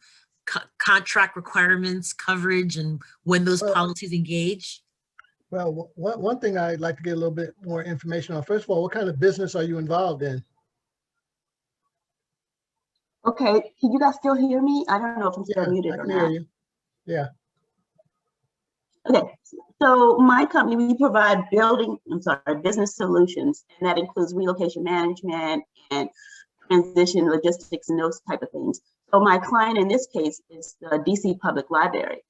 contract requirements, coverage, and when those policies engage? Well, one thing I'd like to get a little bit more information on. First of all, what kind of business are you involved in? Okay, can you guys still hear me? I don't know if I'm still muted I or can hear not. you. Yeah. Okay, so my company, we provide business solutions, and that includes relocation management and transition logistics and those type of things. So my client in this case is the DC Public Library.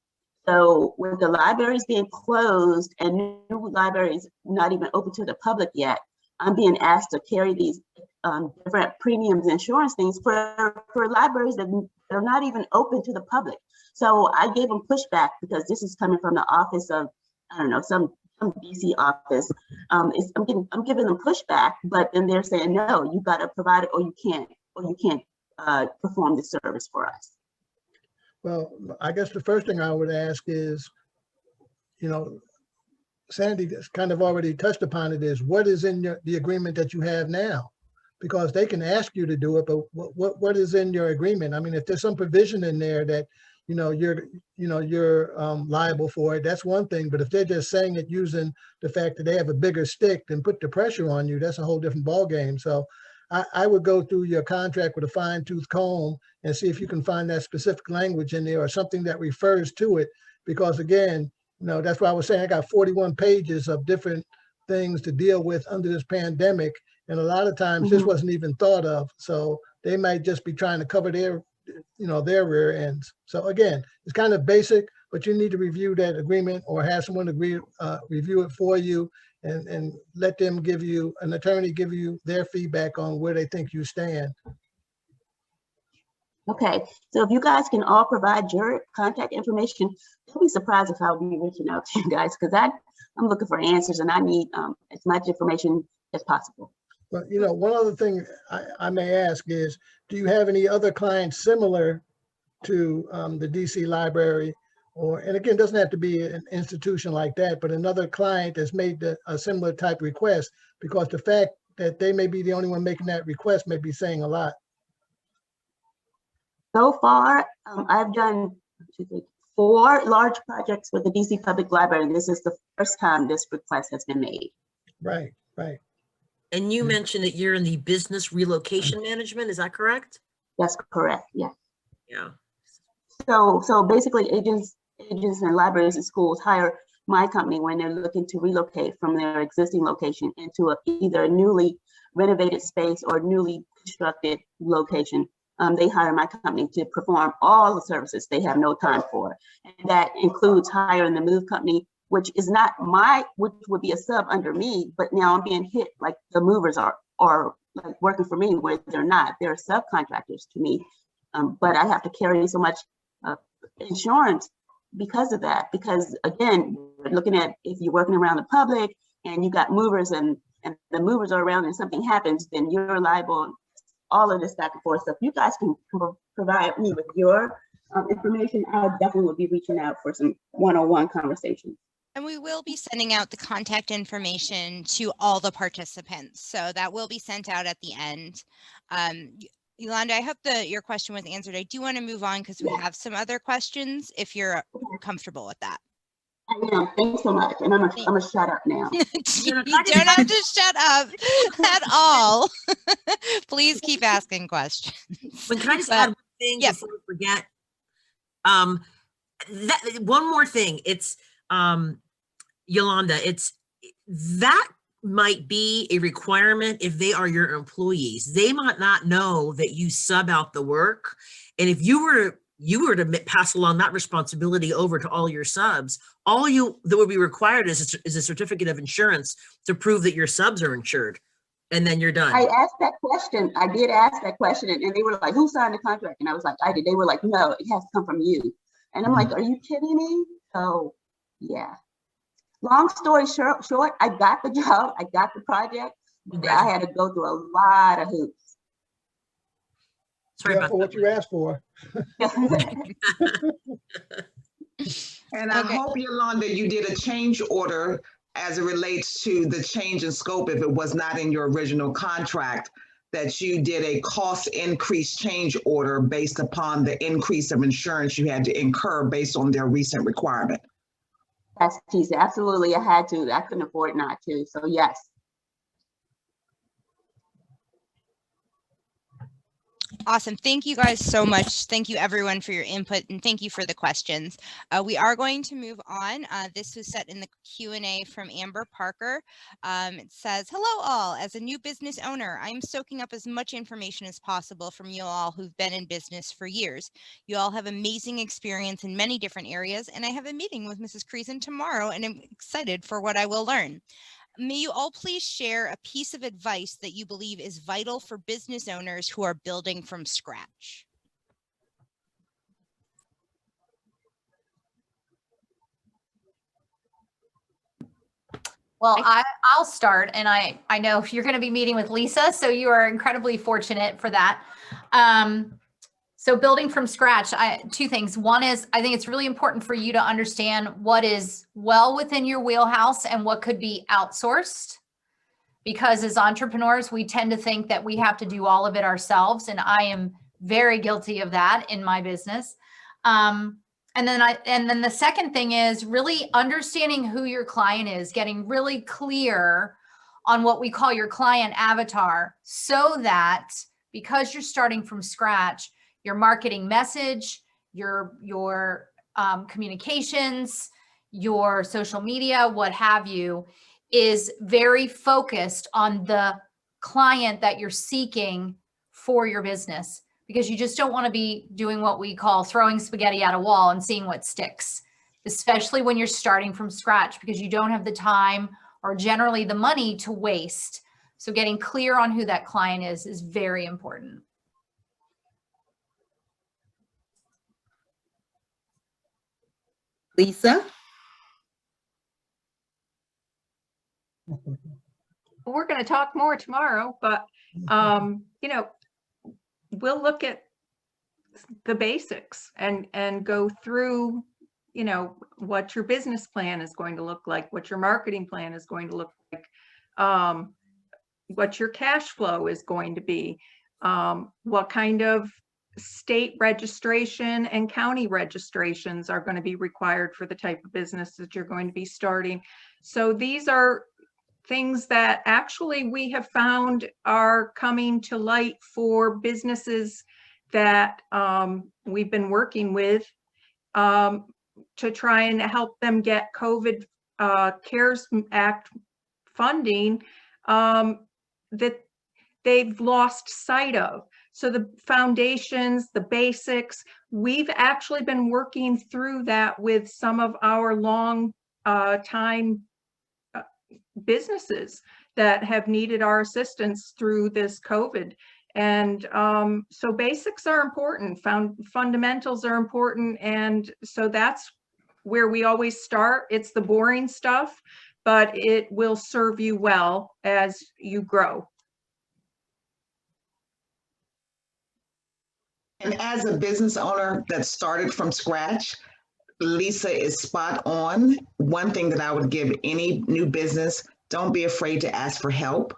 So with the libraries being closed and new libraries not even open to the public yet, I'm being asked to carry these different premiums insurance things for libraries that are not even open to the public. So I gave them pushback because this is coming from the office of, I don't know, some DC office. I'm giving them pushback, but then they're saying, no, you got to provide it or you can't perform the service for us. Well, I guess the first thing I would ask is, Sandy kind of already touched upon it, is what is in the agreement that you have now? Because they can ask you to do it, but what is in your agreement? I mean, if there's some provision in there that, you're liable for it, that's one thing. But if they're just saying it using the fact that they have a bigger stick and put the pressure on you, that's a whole different ballgame. So I would go through your contract with a fine tooth comb and see if you can find that specific language in there or something that refers to it. Because again, that's why I was saying I got 41 pages of different things to deal with under this pandemic. And a lot of times this wasn't even thought of. So they might just be trying to cover their rear ends. So again, it's kind of basic, but you need to review that agreement or have someone review it for you and let them an attorney give you their feedback on where they think you stand. Okay, so if you guys can all provide your contact information, don't be surprised if I'll be reaching out to you guys, because I'm looking for answers and I need as much information as possible. But one other thing I may ask is, do you have any other clients similar to the DC Library? And again, it doesn't have to be an institution like that, but another client that's made a similar type request, because the fact that they may be the only one making that request may be saying a lot. So far, I've done 4 large projects with the DC Public Library, and this is the first time this request has been made. Right. And you mentioned that you're in the business relocation management, is that correct? That's correct, yes. Yeah. So basically agents and libraries and schools hire my company when they're looking to relocate from their existing location into either a newly renovated space or newly constructed location. They hire my company to perform all the services they have no time for. And that includes hiring the move company, which is not which would be a sub under me, but now I'm being hit like the movers are like working for me where they're not. They're subcontractors to me. But I have to carry so much insurance because of that. Because again, we're looking at if you're working around the public and you got movers and the movers are around and something happens, then you're liable. All of this back and forth. So if you guys can provide me with your information, I definitely will be reaching out for some one-on-one conversations. And we will be sending out the contact information to all the participants. So that will be sent out at the end. Yolanda, I hope your question was answered. I do want to move on because we have some other questions if you're comfortable with that. I am. Thanks so much. And I'm gonna shut up now. You don't have to shut up at all. Please keep asking questions. But can I just add one thing before we forget? One more thing. It's Yolanda, that might be a requirement if they are your employees. They might not know that you sub out the work. And if you were to pass along that responsibility over to all your subs, that would be required is a certificate of insurance to prove that your subs are insured, and then you're done. I asked that question. I did ask that question, and they were like, "Who signed the contract?" And I was like, "I did." They were like, "No, it has to come from you." And I'm like, are you kidding me? So yeah. Long story short, I got the job, I got the project, but I had to go through a lot of hoops. Sorry Yeah, about for what that. you asked for. And I hope, Yolanda, you did a change order as it relates to the change in scope if it was not in your original contract, that you did a cost increase change order based upon the increase of insurance you had to incur based on their recent requirement. That's easy. Absolutely, I had to. I couldn't afford not to. So yes. Awesome. Thank you guys so much. Thank you everyone for your input and thank you for the questions. We are going to move on. This was set in the Q&A from Amber Parker. It says, hello all. As a new business owner, I'm soaking up as much information as possible from you all who've been in business for years. You all have amazing experience in many different areas, and I have a meeting with Mrs. Creason tomorrow, and I'm excited for what I will learn. May you all please share a piece of advice that you believe is vital for business owners who are building from scratch. Well, I'll start, and I know you're going to be meeting with Lisa, so you are incredibly fortunate for that. So building from scratch, two things. One is I think it's really important for you to understand what is well within your wheelhouse and what could be outsourced. Because as entrepreneurs, we tend to think that we have to do all of it ourselves. And I am very guilty of that in my business. And then the second thing is really understanding who your client is, getting really clear on what we call your client avatar, so that because you're starting from scratch, your marketing message, your communications, your social media, what have you, is very focused on the client that you're seeking for your business, because you just don't want to be doing what we call throwing spaghetti at a wall and seeing what sticks, especially when you're starting from scratch, because you don't have the time or generally the money to waste. So getting clear on who that client is very important. Lisa? We're going to talk more tomorrow, but you know, we'll look at the basics and go through, you know, what your business plan is going to look like, what your marketing plan is going to look like, what your cash flow is going to be, what kind of state registration and county registrations are going to be required for the type of business that you're going to be starting. So these are things that actually we have found are coming to light for businesses that we've been working with to try and help them get COVID CARES Act funding that they've lost sight of. So the foundations, the basics, we've actually been working through that with some of our long time businesses that have needed our assistance through this COVID. And so basics are important, fundamentals are important. And so that's where we always start. It's the boring stuff, but it will serve you well as you grow. And as a business owner that started from scratch, Lisa is spot on. One thing that I would give any new business, don't be afraid to ask for help,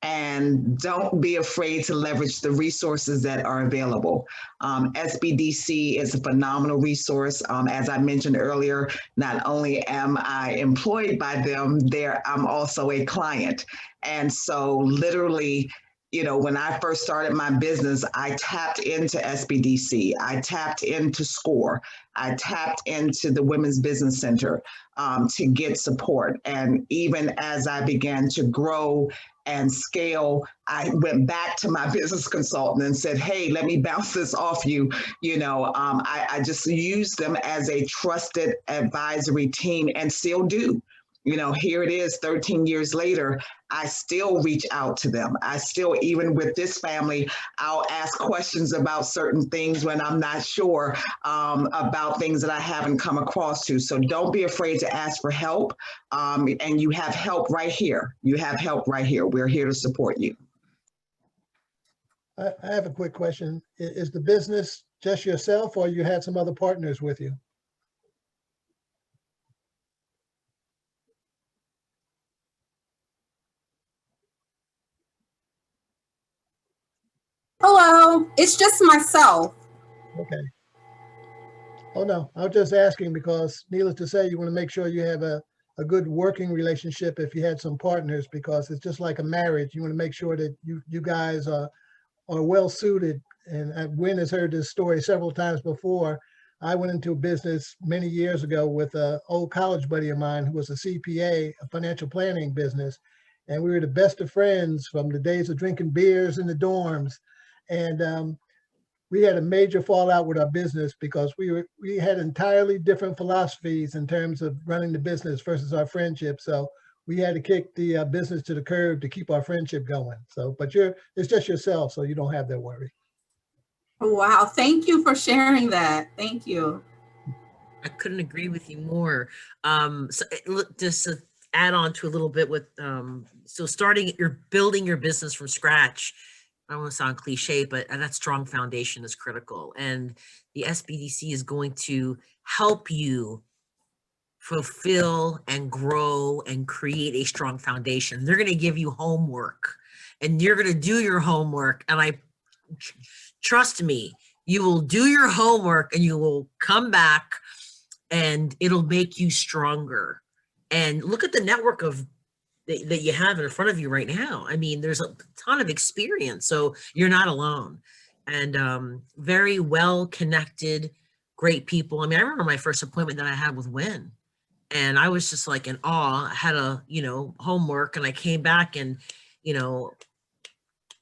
and don't be afraid to leverage the resources that are available. Sbdc is a phenomenal resource. As I mentioned earlier, not only am I employed by them, I'm also a client. And so literally, you know, when I first started my business, I tapped into Sbdc, I tapped into SCORE, I tapped into the Women's Business Center to get support. And even as I began to grow and scale, I went back to my business consultant and said, hey, let me bounce this off you. You know, I just used them as a trusted advisory team and still do. You know, here it is 13 years later. I still reach out to them. I still, even with this family, I'll ask questions about certain things when I'm not sure about things that I haven't come across to. So don't be afraid to ask for help. And you have help right here. You have help right here. We're here to support you. I have a quick question. Is the business just yourself, or you had some other partners with you? Hello, it's just myself. Okay. Oh, no, I was just asking because needless to say, you want to make sure you have a good working relationship if you had some partners, because it's just like a marriage. You want to make sure that you guys are well suited. And Wynne has heard this story several times before. I went into a business many years ago with an old college buddy of mine who was a CPA, a financial planning business. And we were the best of friends from the days of drinking beers in the dorms. And we had a major fallout with our business because we had entirely different philosophies in terms of running the business versus our friendship. So we had to kick the business to the curb to keep our friendship going. So, but it's just yourself, so you don't have that worry. Wow, thank you for sharing that. Thank you. I couldn't agree with you more. Just to add on to a little bit with, so you're building your business from scratch. I don't want to sound cliche, but that strong foundation is critical. And the SBDC is going to help you fulfill and grow and create a strong foundation. They're going to give you homework and you're going to do your homework. And trust me, you will do your homework and you will come back and it'll make you stronger. And look at the network that you have in front of you right now. I mean, there's a ton of experience, so you're not alone. And very well connected, great people. I mean, I remember my first appointment that I had with Wynne, and I was just like in awe. I had a, homework, and I came back and,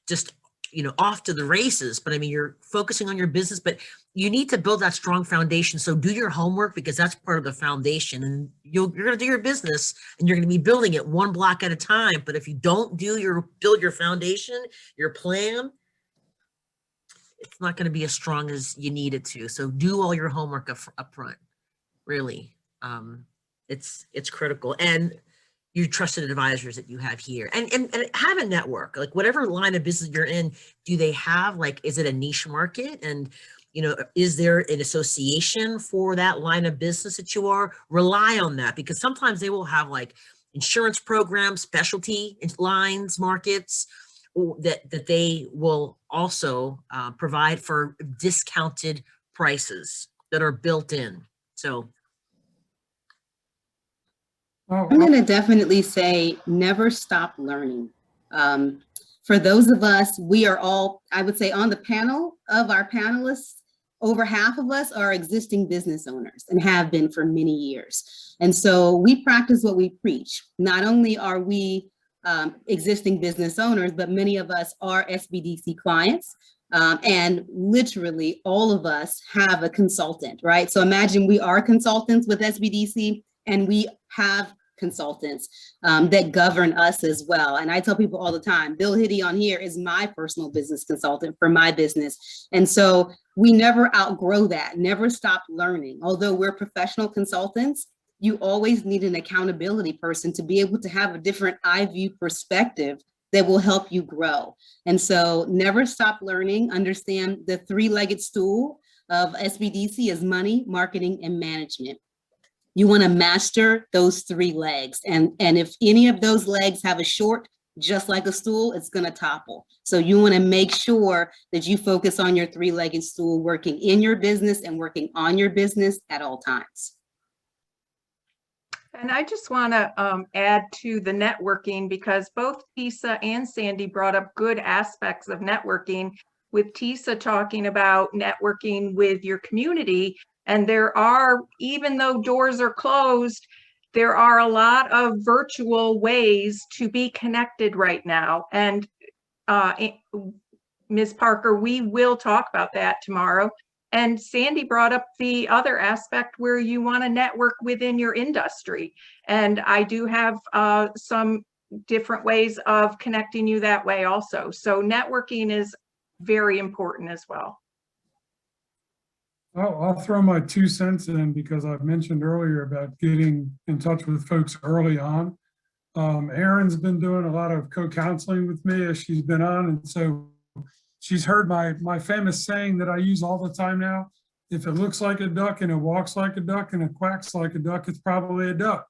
just, off to the races. But I mean, you're focusing on your business, but you need to build that strong foundation. So do your homework, because that's part of the foundation, and you're going to do your business and you're going to be building it one block at a time. But if you don't build your foundation, your plan, it's not going to be as strong as you need it to. So do all your homework up front, really. It's critical. And your trusted advisors that you have here, and have a network, like whatever line of business you're in. Do they have, is it a niche market? And, is there an association for that line of business that you are? Rely on that, because sometimes they will have insurance programs, specialty lines, markets that they will also provide for discounted prices that are built in. So I'm going to definitely say never stop learning. For those of us, we are all, I would say, on the panel of our panelists, over half of us are existing business owners and have been for many years. And so we practice what we preach. Not only are we existing business owners, but many of us are SBDC clients. And literally all of us have a consultant, right? So imagine we are consultants with SBDC, and we have consultants that govern us as well. And I tell people all the time, Bill Hitte on here is my personal business consultant for my business. And so we never outgrow that, never stop learning. Although we're professional consultants, you always need an accountability person to be able to have a different eye view perspective that will help you grow. And so never stop learning. Understand the three-legged stool of SBDC is money, marketing, and management. You want to master those three legs. And if any of those legs have a short, just like a stool, it's going to topple. So you want to make sure that you focus on your three-legged stool, working in your business and working on your business at all times. And I just want to add to the networking, because both Tisa and Sandy brought up good aspects of networking, with Tisa talking about networking with your community. And there are, even though doors are closed, there are a lot of virtual ways to be connected right now. And Ms. Parker, we will talk about that tomorrow. And Sandy brought up the other aspect where you want to network within your industry. And I do have some different ways of connecting you that way also. So networking is very important as well. I'll throw my 2 cents in because I've mentioned earlier about getting in touch with folks early on. Erin's been doing a lot of co-counseling with me as she's been on. And so she's heard my famous saying that I use all the time now. If it looks like a duck and it walks like a duck and it quacks like a duck, it's probably a duck.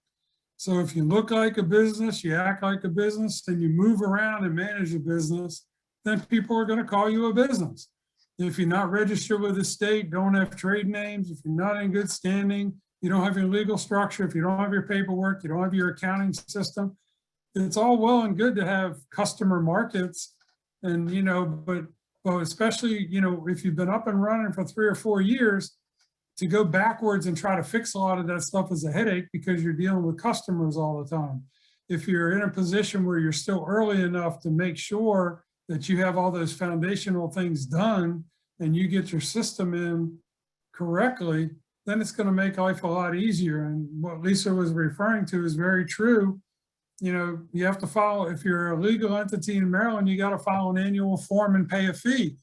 So if you look like a business, you act like a business, and you move around and manage a business, then people are going to call you a business. If you're not registered with the state, don't have trade names, if you're not in good standing, you don't have your legal structure, if you don't have your paperwork, you don't have your accounting system, it's all well and good to have customer markets. And, you know, but especially, you know, if you've been up and running for 3 or 4 years, to go backwards and try to fix a lot of that stuff is a headache because you're dealing with customers all the time. If you're in a position where you're still early enough to make sure that you have all those foundational things done and you get your system in correctly, then it's going to make life a lot easier. And what Lisa was referring to is very true. You know, you have to follow, if you're a legal entity in Maryland, you got to file an annual form and pay a fee.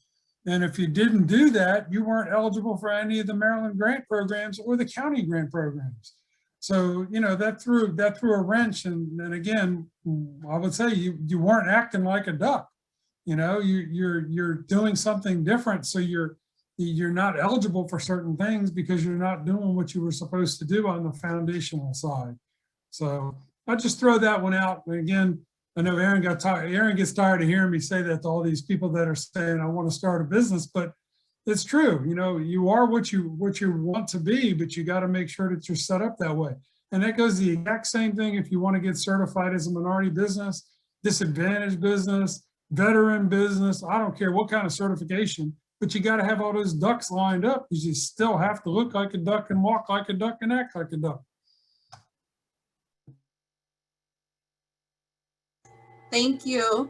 And if you didn't do that, you weren't eligible for any of the Maryland grant programs or the county grant programs. So, you know, that threw a wrench. And again, I would say you weren't acting like a duck. You know, you're doing something different. So you're not eligible for certain things because you're not doing what you were supposed to do on the foundational side. So I'll just throw that one out. And again, I know Erin gets tired of hearing me say that to all these people that are saying, I want to start a business, but it's true. You know, you are what you want to be, but you got to make sure that you're set up that way. And that goes the exact same thing if you want to get certified as a minority business, disadvantaged business, veteran business. I don't care what kind of certification, but you got to have all those ducks lined up because you still have to look like a duck and walk like a duck and act like a duck. Thank you.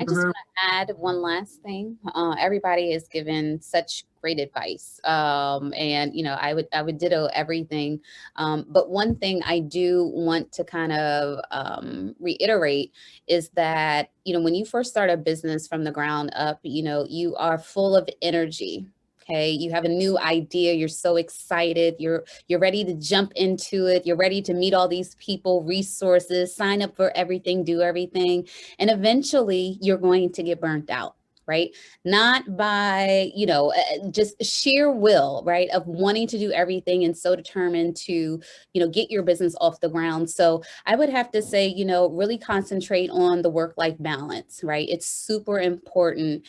I just want to add one last thing. Everybody has given such great advice, and you know, I would ditto everything. But one thing I do want to kind of reiterate is that, you know, when you first start a business from the ground up, you know, you are full of energy. Okay, you have a new idea, you're so excited, you're ready to jump into it, you're ready to meet all these people, resources, sign up for everything, do everything, and eventually you're going to get burnt out, right? Not by, you know, just sheer will, right, of wanting to do everything and so determined to, you know, get your business off the ground. So I would have to say, you know, really concentrate on the work-life balance, right? It's super important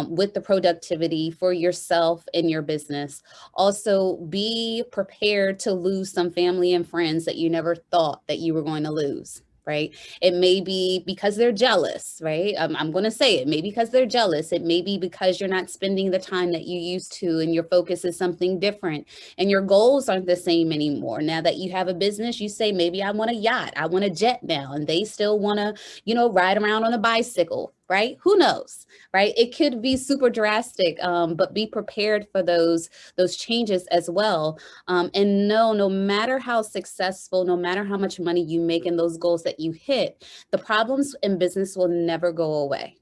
with the productivity for yourself and your business. Also, be prepared to lose some family and friends that you never thought that you were going to lose. Right? It may be because they're jealous, right? I'm going to say it, maybe because they're jealous. It may be because you're not spending the time that you used to and your focus is something different and your goals aren't the same anymore. Now that you have a business, you say, maybe I want a yacht, I want a jet now, and they still want to, you know, ride around on a bicycle, right? Who knows, right? It could be super drastic, but be prepared for those changes as well. And no matter how successful, no matter how much money you make and those goals that you hit, the problems in business will never go away.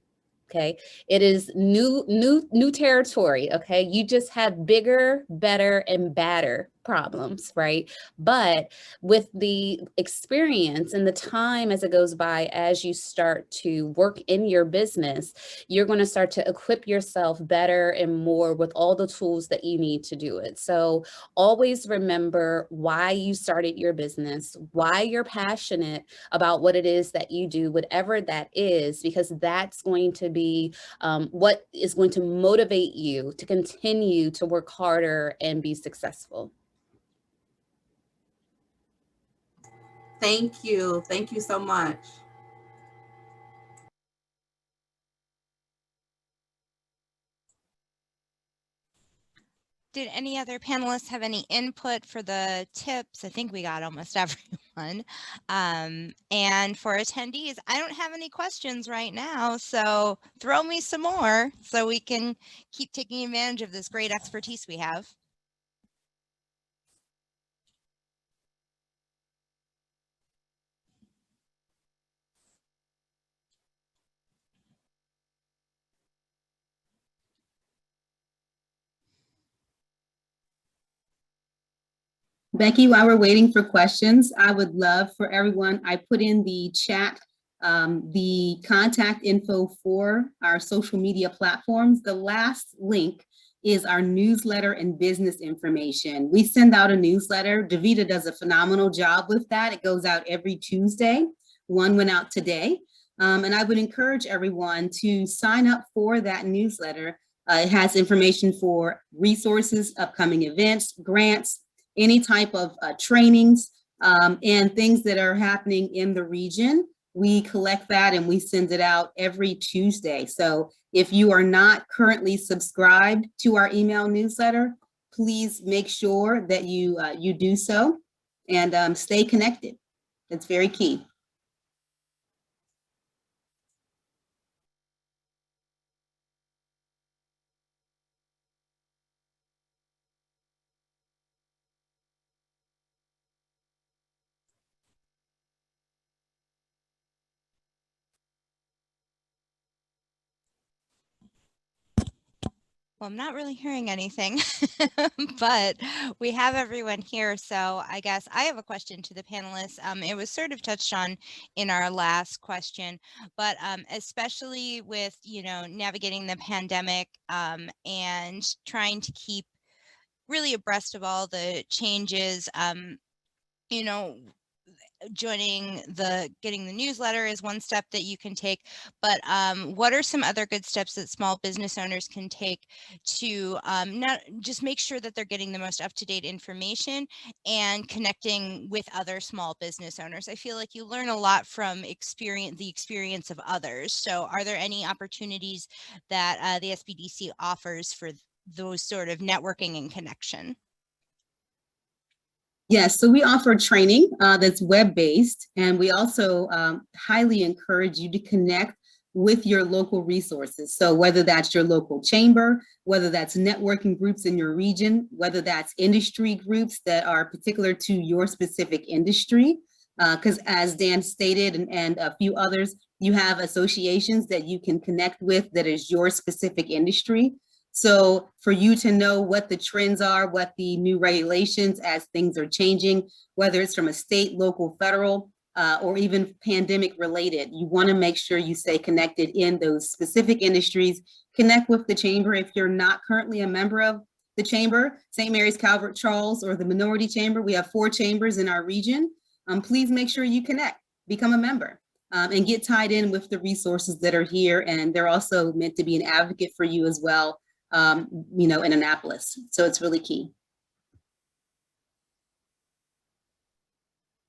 Okay, it is new territory. Okay, you just have bigger, better, and badder problems, right? But with the experience and the time as it goes by, as you start to work in your business, you're going to start to equip yourself better and more with all the tools that you need to do it. So always remember why you started your business, why you're passionate about what it is that you do, whatever that is, because that's going to be what is going to motivate you to continue to work harder and be successful. Thank you. Thank you so much. Did any other panelists have any input for the tips? I think we got almost everyone. And for attendees, I don't have any questions right now, so throw me some more so we can keep taking advantage of this great expertise we have. Becky, while we're waiting for questions, I would love for everyone, I put in the chat the contact info for our social media platforms. The last link is our newsletter and business information. We send out a newsletter. Davita does a phenomenal job with that. It goes out every Tuesday. One went out today. And I would encourage everyone to sign up for that newsletter. It has information for resources, upcoming events, grants, any type of trainings, and things that are happening in the region. We collect that and we send it out every Tuesday. So if you are not currently subscribed to our email newsletter, please make sure that you do so and stay connected. It's very key. Well, I'm not really hearing anything, but we have everyone here. So I guess I have a question to the panelists. It was sort of touched on in our last question, but especially with, navigating the pandemic and trying to keep really abreast of all the changes, getting the newsletter is one step that you can take, but what are some other good steps that small business owners can take to not just make sure that they're getting the most up-to-date information and connecting with other small business owners? I feel like you learn a lot from the experience of others. So are there any opportunities that the SBDC offers for those sort of networking and connection? Yes, so we offer training that's web-based, and we also highly encourage you to connect with your local resources. So whether that's your local chamber, whether that's networking groups in your region, whether that's industry groups that are particular to your specific industry, because as Dan stated and a few others, you have associations that you can connect with that is your specific industry. So for you to know what the trends are, what the new regulations as things are changing, whether it's from a state, local, federal, or even pandemic related, you want to make sure you stay connected in those specific industries. Connect with the chamber if you're not currently a member of the chamber, St. Mary's, Calvert, Charles, or the Minority Chamber. We have 4 chambers in our region. Please make sure you connect, become a member, and get tied in with the resources that are here. And they're also meant to be an advocate for you as well. In Annapolis. So it's really key.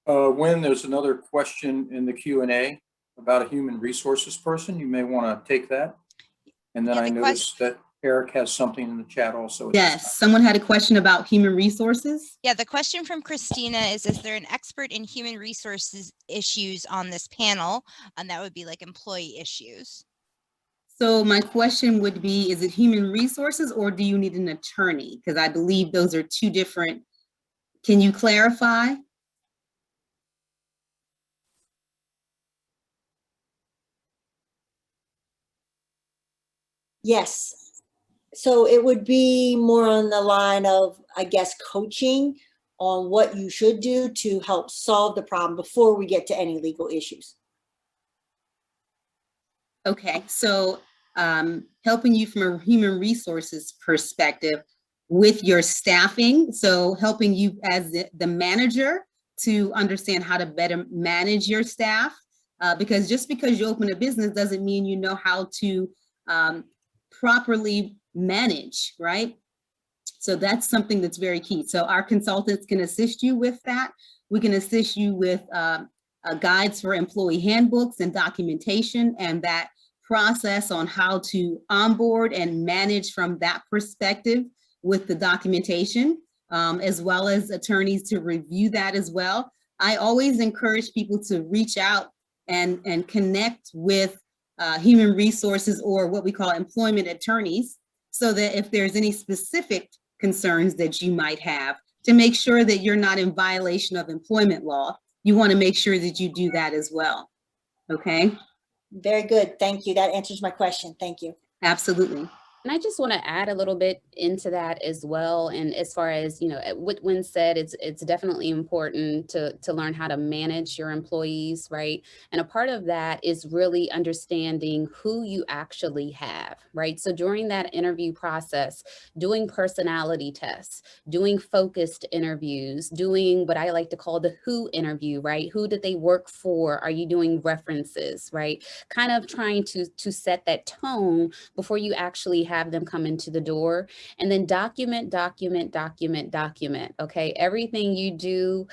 Wynne, there's another question in the Q&A about a human resources person. You may want to take that. And then I noticed that Eric has something in the chat also. Yes, someone had a question about human resources. Yeah, the question from Christina is there an expert in human resources issues on this panel? And that would be like employee issues. So my question would be, is it human resources or do you need an attorney? Because I believe those are 2 different. Can you clarify? Yes. So it would be more on the line of, I guess, coaching on what you should do to help solve the problem before we get to any legal issues. Okay, so helping you from a human resources perspective with your staffing. So helping you as the manager to understand how to better manage your staff, because just because you open a business doesn't mean you know how to properly manage, right? So that's something that's very key. So our consultants can assist you with that. We can assist you with guides for employee handbooks and documentation and that process on how to onboard and manage from that perspective with the documentation, as well as attorneys to review that as well. I always encourage people to reach out and connect with human resources or what we call employment attorneys, so that if there's any specific concerns that you might have, to make sure that you're not in violation of employment law, you want to make sure that you do that as well. Okay. Very good. Thank you. That answers my question. Thank you. Absolutely. And I just want to add a little bit into that as well. And as far as, what Wynne said, it's definitely important to learn how to manage your employees, right? And a part of that is really understanding who you actually have, right? So during that interview process, doing personality tests, doing focused interviews, doing what I like to call the who interview, right? Who did they work for? Are you doing references, right? Kind of trying to set that tone before you actually have them come into the door. And then document, okay? Everything you do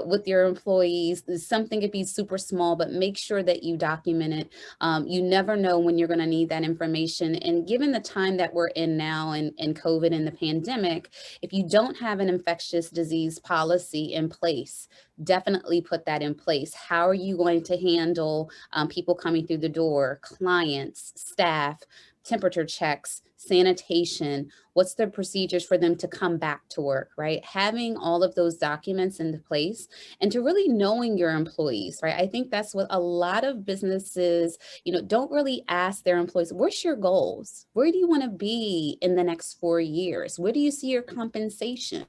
with your employees, something could be super small, but make sure that you document it. You never know when you're gonna need that information. And given the time that we're in now and COVID and the pandemic, if you don't have an infectious disease policy in place, definitely put that in place. How are you going to handle people coming through the door, clients, staff, temperature checks, sanitation? What's the procedures for them to come back to work, right? Having all of those documents into place and to really knowing your employees, right? I think that's what a lot of businesses, don't really ask their employees, what's your goals? Where do you want to be in the next 4 years? Where do you see your compensation?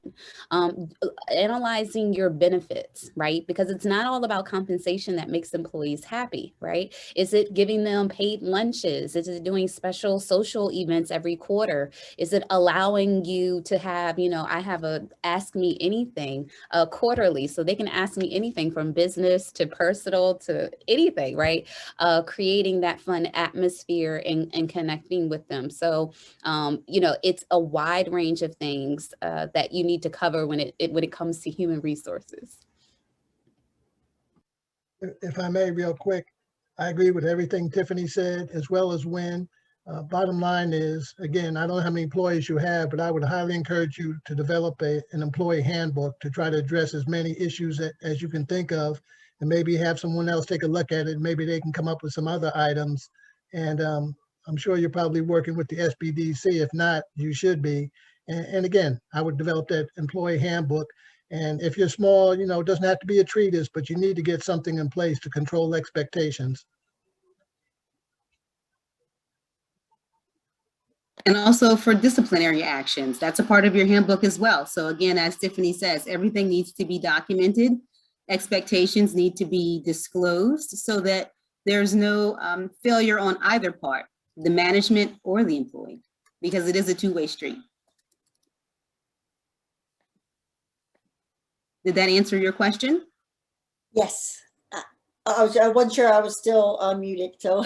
Analyzing your benefits, right? Because it's not all about compensation that makes employees happy, right? Is it giving them paid lunches? Is it doing special social events every quarter? Is it allowing you to have, I have a ask me anything quarterly, so they can ask me anything from business to personal to anything, right? Creating that fun atmosphere and connecting with them. So, it's a wide range of things that you need to cover when it comes to human resources. If I may, real quick, I agree with everything Tiffany said, as well as Wynne. Bottom line is, again, I don't know how many employees you have, but I would highly encourage you to develop an employee handbook to try to address as many issues as you can think of, and maybe have someone else take a look at it. Maybe they can come up with some other items. And I'm sure you're probably working with the Sbdc. If not, you should be. And again, I would develop that employee handbook. And if you're small, it doesn't have to be a treatise, but you need to get something in place to control expectations. And also for disciplinary actions, that's a part of your handbook as well. So again, as Tiffany says, everything needs to be documented. Expectations need to be disclosed so that there's no failure on either part, the management or the employee, because it is a two-way street. Did that answer your question? Yes. I wasn't sure I was still unmuted. So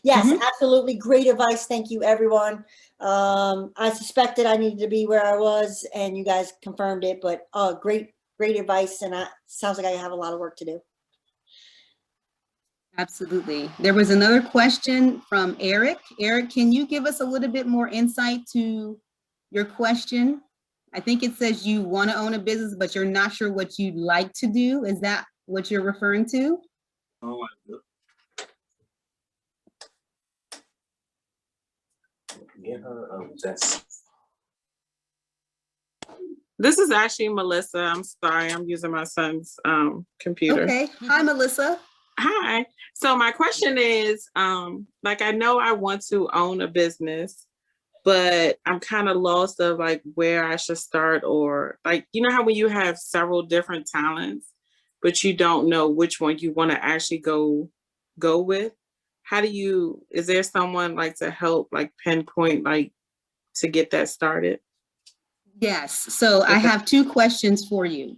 yes, absolutely. Great advice. Thank you, everyone. I suspected I needed to be where I was and you guys confirmed it, but great advice. And sounds like I have a lot of work to do. Absolutely. There was another question from Eric. Eric, can you give us a little bit more insight to your question? I think it says you want to own a business, but you're not sure what you'd like to do. Is that what you're referring to? Oh, This is actually Melissa. I'm sorry, I'm using my son's computer. Okay. Hi, Melissa. Hi. So my question is, I know I want to own a business, but I'm kind of lost of where I should start, or how when you have several different talents, but you don't know which one you want to actually go with. How do you, is there someone to help pinpoint to get that started? Yes. So I have two questions for you.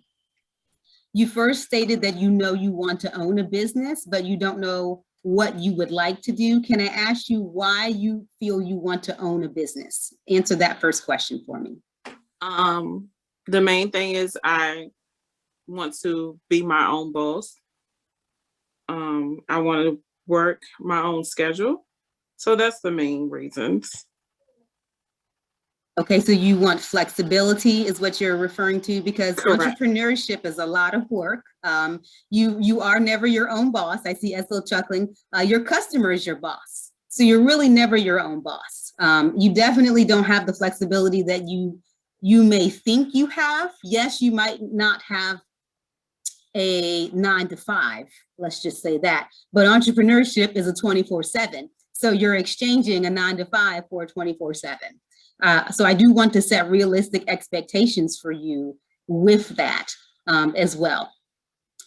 You first stated that you want to own a business, but you don't know what you would like to do. Can I ask you why you feel you want to own a business? Answer that first question for me. The main thing is I want to be my own boss. I want to work my own schedule. So that's the main reasons. Okay, so you want flexibility is what you're referring to, because Correct. Entrepreneurship is a lot of work. You are never your own boss. I see Eslo chuckling. Your customer is your boss. So you're really never your own boss. You definitely don't have the flexibility that you may think you have. Yes, you might not have a 9 to 5, let's just say that, but entrepreneurship is a 24/7. So you're exchanging a 9 to 5 for a 24/7. So I do want to set realistic expectations for you with that as well.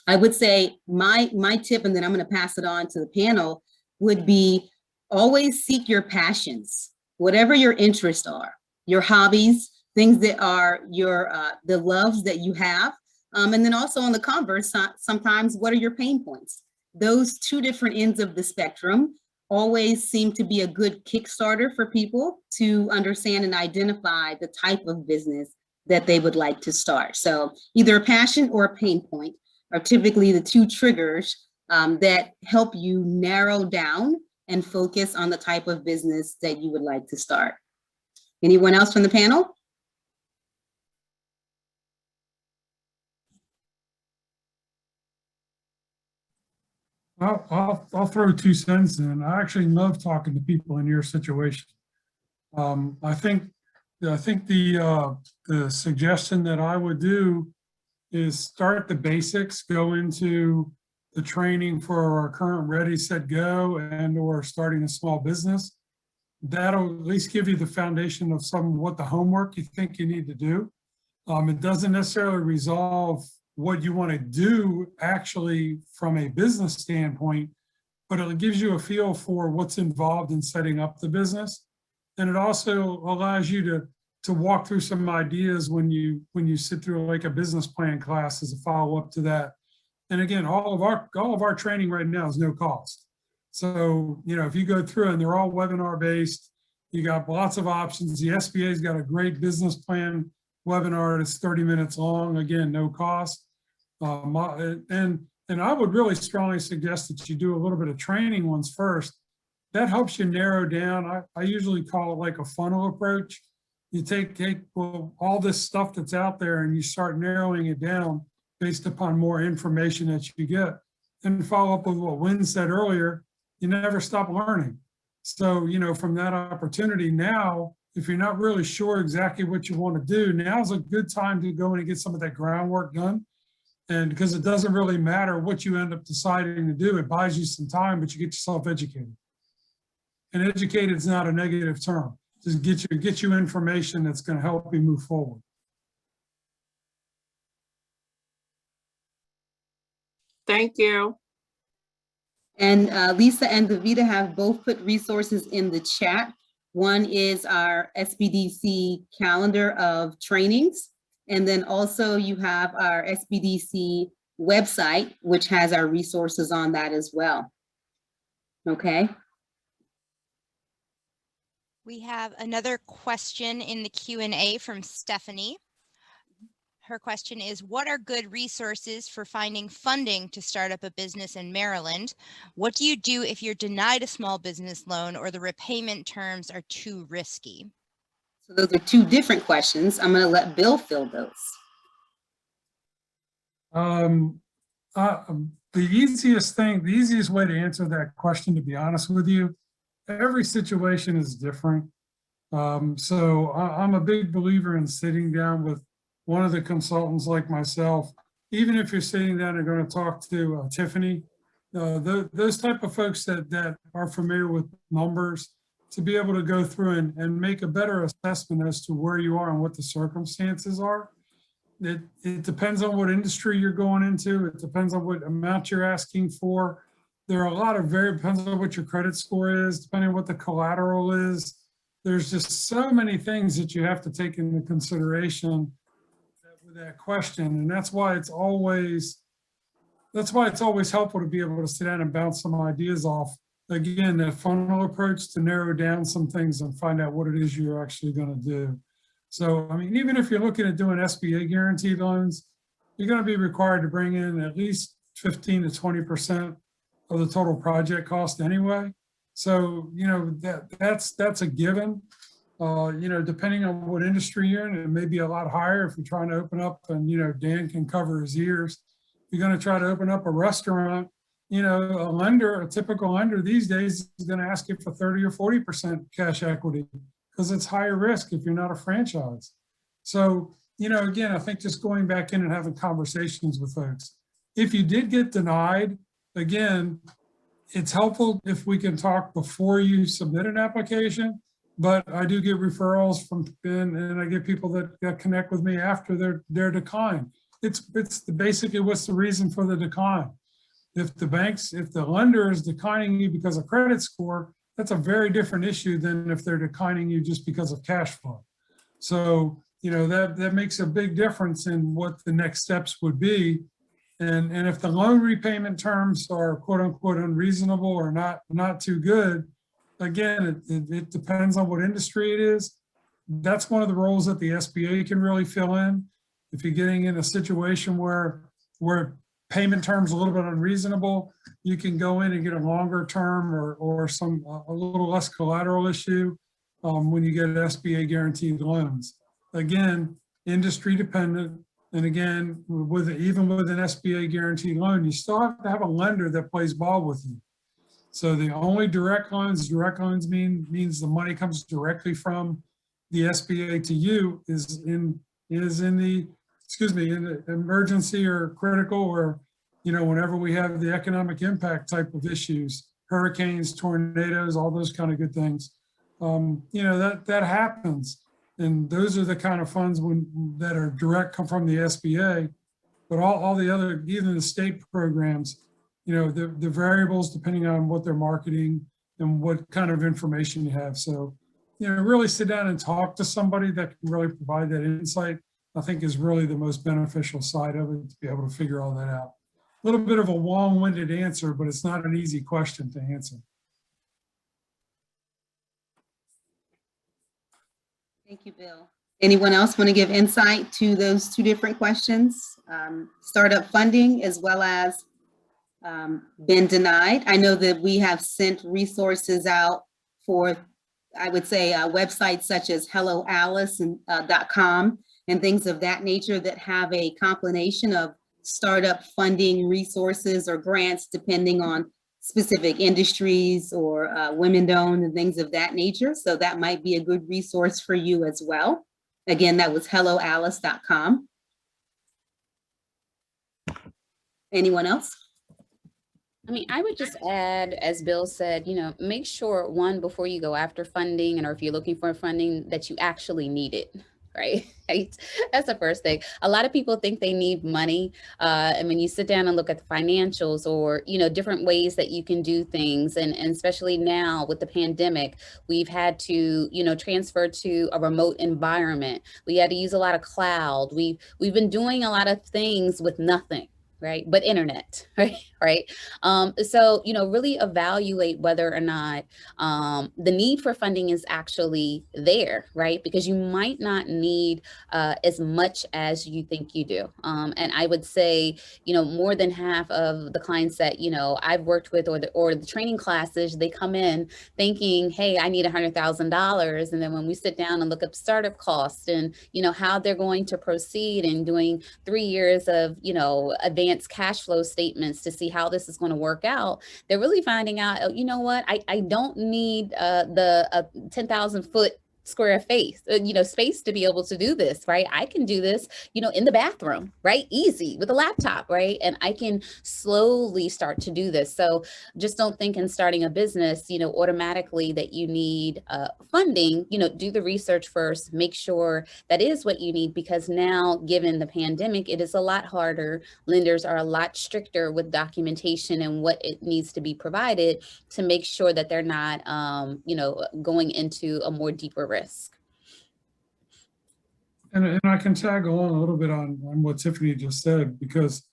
I would say my tip, and then I'm going to pass it on to the panel, would be always seek your passions, whatever your interests are, your hobbies, things that are your the loves that you have. And then also on the converse, sometimes what are your pain points? Those two different ends of the spectrum always seem to be a good Kickstarter for people to understand and identify the type of business that they would like to start. So either a passion or a pain point are typically the two triggers that help you narrow down and focus on the type of business that you would like to start. Anyone else from the panel? I'll throw 2 cents in. I actually love talking to people in your situation. I think the suggestion that I would do is start the basics, go into the training for our current Ready, Set, Go and or starting a small business. That'll at least give you the foundation of what the homework you think you need to do. It doesn't necessarily resolve what you want to do actually from a business standpoint, but it gives you a feel for what's involved in setting up the business. And it also allows you to walk through some ideas when you sit through like a business plan class as a follow-up to that. And again, all of our training right now is no cost. So, if you go through and they're all webinar based, you got lots of options. The SBA's got a great business plan webinar that's 30 minutes long, again, no cost. And I would really strongly suggest that you do a little bit of training ones first. That helps you narrow down. I usually call it like a funnel approach. You take all this stuff that's out there and you start narrowing it down based upon more information that you get. And follow up with what Wynne said earlier, you never stop learning. So, from that opportunity now, if you're not really sure exactly what you want to do, now's a good time to go in and get some of that groundwork done. And because it doesn't really matter what you end up deciding to do, it buys you some time, but you get yourself educated. And educated is not a negative term. Just get you information that's going to help you move forward. Thank you. And Lisa and Davida have both put resources in the chat. One is our SBDC calendar of trainings. And then also you have our SBDC website, which has our resources on that as well. Okay. We have another question in the Q&A from Stephanie. Her question is, what are good resources for finding funding to start up a business in Maryland? What do you do if you're denied a small business loan or the repayment terms are too risky? So those are two different questions. I'm going to let Bill fill those. The easiest way to answer that question, to be honest with you, every situation is different. So I'm a big believer in sitting down with one of the consultants like myself, even if you're sitting down and going to talk to Tiffany, those type of folks that are familiar with numbers, to be able to go through and make a better assessment as to where you are and what the circumstances are. It depends on what industry you're going into. It depends on what amount you're asking for. There are a lot of depends on what your credit score is, depending on what the collateral is. There's just so many things that you have to take into consideration with that question. And that's why it's always helpful to be able to sit down and bounce some ideas off. Again, that funnel approach to narrow down some things and find out what it is you're actually going to do. So, I mean, even if you're looking at doing SBA guaranteed loans, you're going to be required to bring in at least 15 to 20% of the total project cost anyway. So, that's a given. Depending on what industry you're in, it may be a lot higher if you're trying to open up, and, Dan can cover his ears. If you're going to try to open up a restaurant, a typical lender these days is going to ask you for 30 or 40% cash equity because it's higher risk if you're not a franchise. So, again, I think just going back in and having conversations with folks. If you did get denied, again, it's helpful if we can talk before you submit an application, but I do get referrals from Ben, and I get people that connect with me after their decline. It's basically what's the reason for the decline. If the lender is declining you because of credit score, that's a very different issue than if they're declining you just because of cash flow. So, you know, that makes a big difference in what the next steps would be. And if the loan repayment terms are quote unquote unreasonable or not too good, again, it depends on what industry it is. That's one of the roles that the SBA can really fill in. If you're getting in a situation where payment terms a little bit unreasonable, you can go in and get a longer term or a little less collateral issue when you get SBA guaranteed loans. Again, industry dependent. And again, even with an SBA guaranteed loan, you still have to have a lender that plays ball with you. So the only direct loans means the money comes directly from the SBA to you is in the emergency or critical, or, you know, whenever we have the economic impact type of issues, hurricanes, tornadoes, all those kind of good things. You know, that happens. And those are the kind of funds that are direct come from the SBA, but all the other, even the state programs, you know, the variables depending on what they're marketing and what kind of information you have. So, you know, really sit down and talk to somebody that can really provide that insight, I think is really the most beneficial side of it, to be able to figure all that out. A little bit of a long-winded answer, but it's not an easy question to answer. Thank you, Bill. Anyone else want to give insight to those two different questions? Startup funding as well as been denied. I know that we have sent resources out for, I would say, websites such as helloalice.com and things of that nature that have a combination of startup funding resources or grants depending on specific industries or women-owned and things of that nature. So that might be a good resource for you as well. Again, that was helloalice.com. Anyone else? I mean, I would just add, as Bill said, you know, make sure, one, before you go after funding, and or if you're looking for funding, that you actually need it, right? That's the first thing. A lot of people think they need money. And when you sit down and look at the financials or, you know, different ways that you can do things, and especially now with the pandemic, we've had to, you know, transfer to a remote environment. We had to use a lot of cloud. We've been doing a lot of things with nothing, right? But internet, right? So, you know, really evaluate whether or not the need for funding is actually there, right? Because you might not need as much as you think you do. And I would say, you know, more than half of the clients that, you know, I've worked with or the training classes, they come in thinking, hey, I need $100,000. And then when we sit down and look up startup costs and, you know, how they're going to proceed and doing 3 years of, you know, advanced cash flow statements to see how this is going to work out, they're really finding out, you know what, I don't need the 10,000 foot square face, space to be able to do this, right? I can do this, you know, in the bathroom, right? Easy with a laptop, right? And I can slowly start to do this. So just don't think in starting a business, you know, automatically that you need funding, you know, do the research first, make sure that is what you need, because now given the pandemic, it is a lot harder. Lenders are a lot stricter with documentation and what it needs to be provided to make sure that they're not, going into a more deeper risk. And I can tag along a little bit on what Tiffany just said, because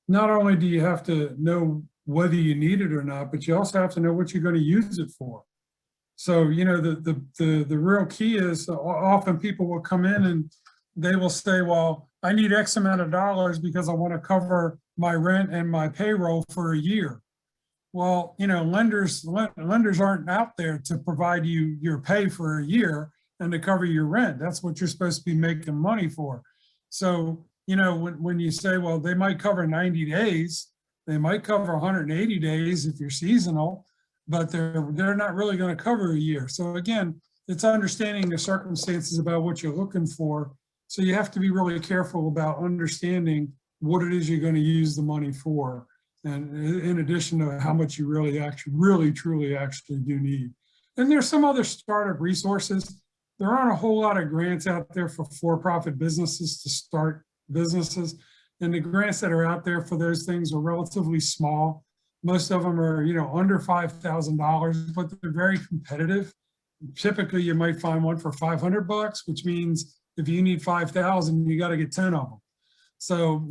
not only do you have to know whether you need it or not, but you also have to know what you're going to use it for. So, you know, the real key is often people will come in and they will say, well, I need X amount of dollars because I want to cover my rent and my payroll for a year. Well, you know, lenders aren't out there to provide you your pay for a year and to cover your rent. That's what you're supposed to be making money for. So, you know, when you say, well, they might cover 90 days, they might cover 180 days if you're seasonal, but they're not really going to cover a year. So again, it's understanding the circumstances about what you're looking for. So you have to be really careful about understanding what it is you're going to use the money for. And in addition to how much you really truly actually do need. And there's some other startup resources. There aren't a whole lot of grants out there for-profit businesses to start businesses. And the grants that are out there for those things are relatively small. Most of them are, under $5,000, but they're very competitive. Typically, you might find one for $500, which means if you need 5,000, you got to get 10 of them. So,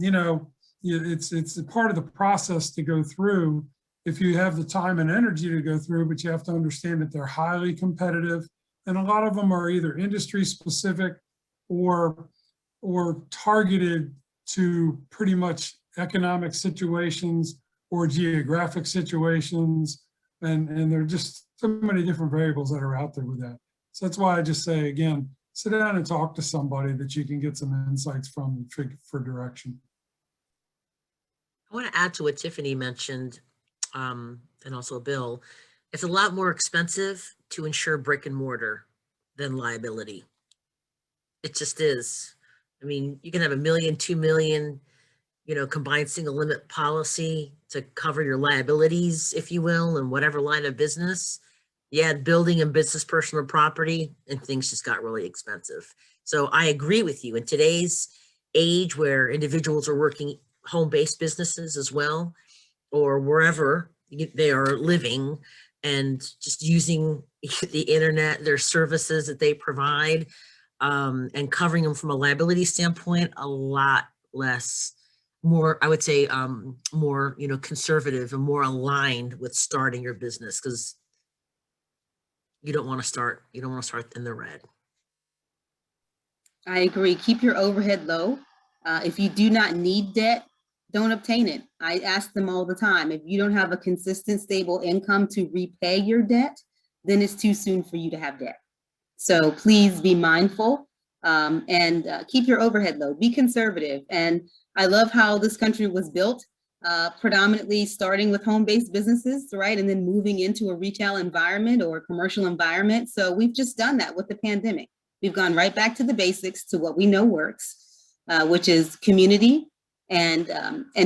it's a part of the process to go through if you have the time and energy to go through, but you have to understand that they're highly competitive. And a lot of them are either industry specific or targeted to pretty much economic situations or geographic situations. And there are just so many different variables that are out there with that. So that's why I just say, again, sit down and talk to somebody that you can get some insights from for direction. I want to add to what Tiffany mentioned, and also Bill. It's a lot more expensive to insure brick and mortar than liability. It just is. I mean, you can have $1 million, $2 million, combined single limit policy to cover your liabilities, if you will, in whatever line of business. You add building and business personal property and things just got really expensive. So I agree with you. In today's age where individuals are working home-based businesses as well, or wherever they are living and just using the internet, their services that they provide, and covering them from a liability standpoint, a lot less, more, I would say, more, conservative and more aligned with starting your business, because you don't want to start in the red. I agree. Keep your overhead low. If you do not need debt, don't obtain it. I ask them all the time, if you don't have a consistent, stable income to repay your debt, then it's too soon for you to have debt. So please be mindful and keep your overhead low. Be conservative. And I love how this country was built, predominantly starting with home-based businesses, right? And then moving into a retail environment or a commercial environment. So we've just done that with the pandemic. We've gone right back to the basics, to what we know works, which is community and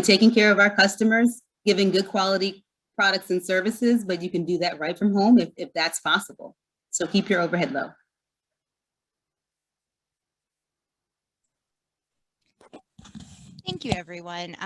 taking care of our customers, giving good quality products and services, but you can do that right from home if that's possible. So keep your overhead low. Thank you, everyone.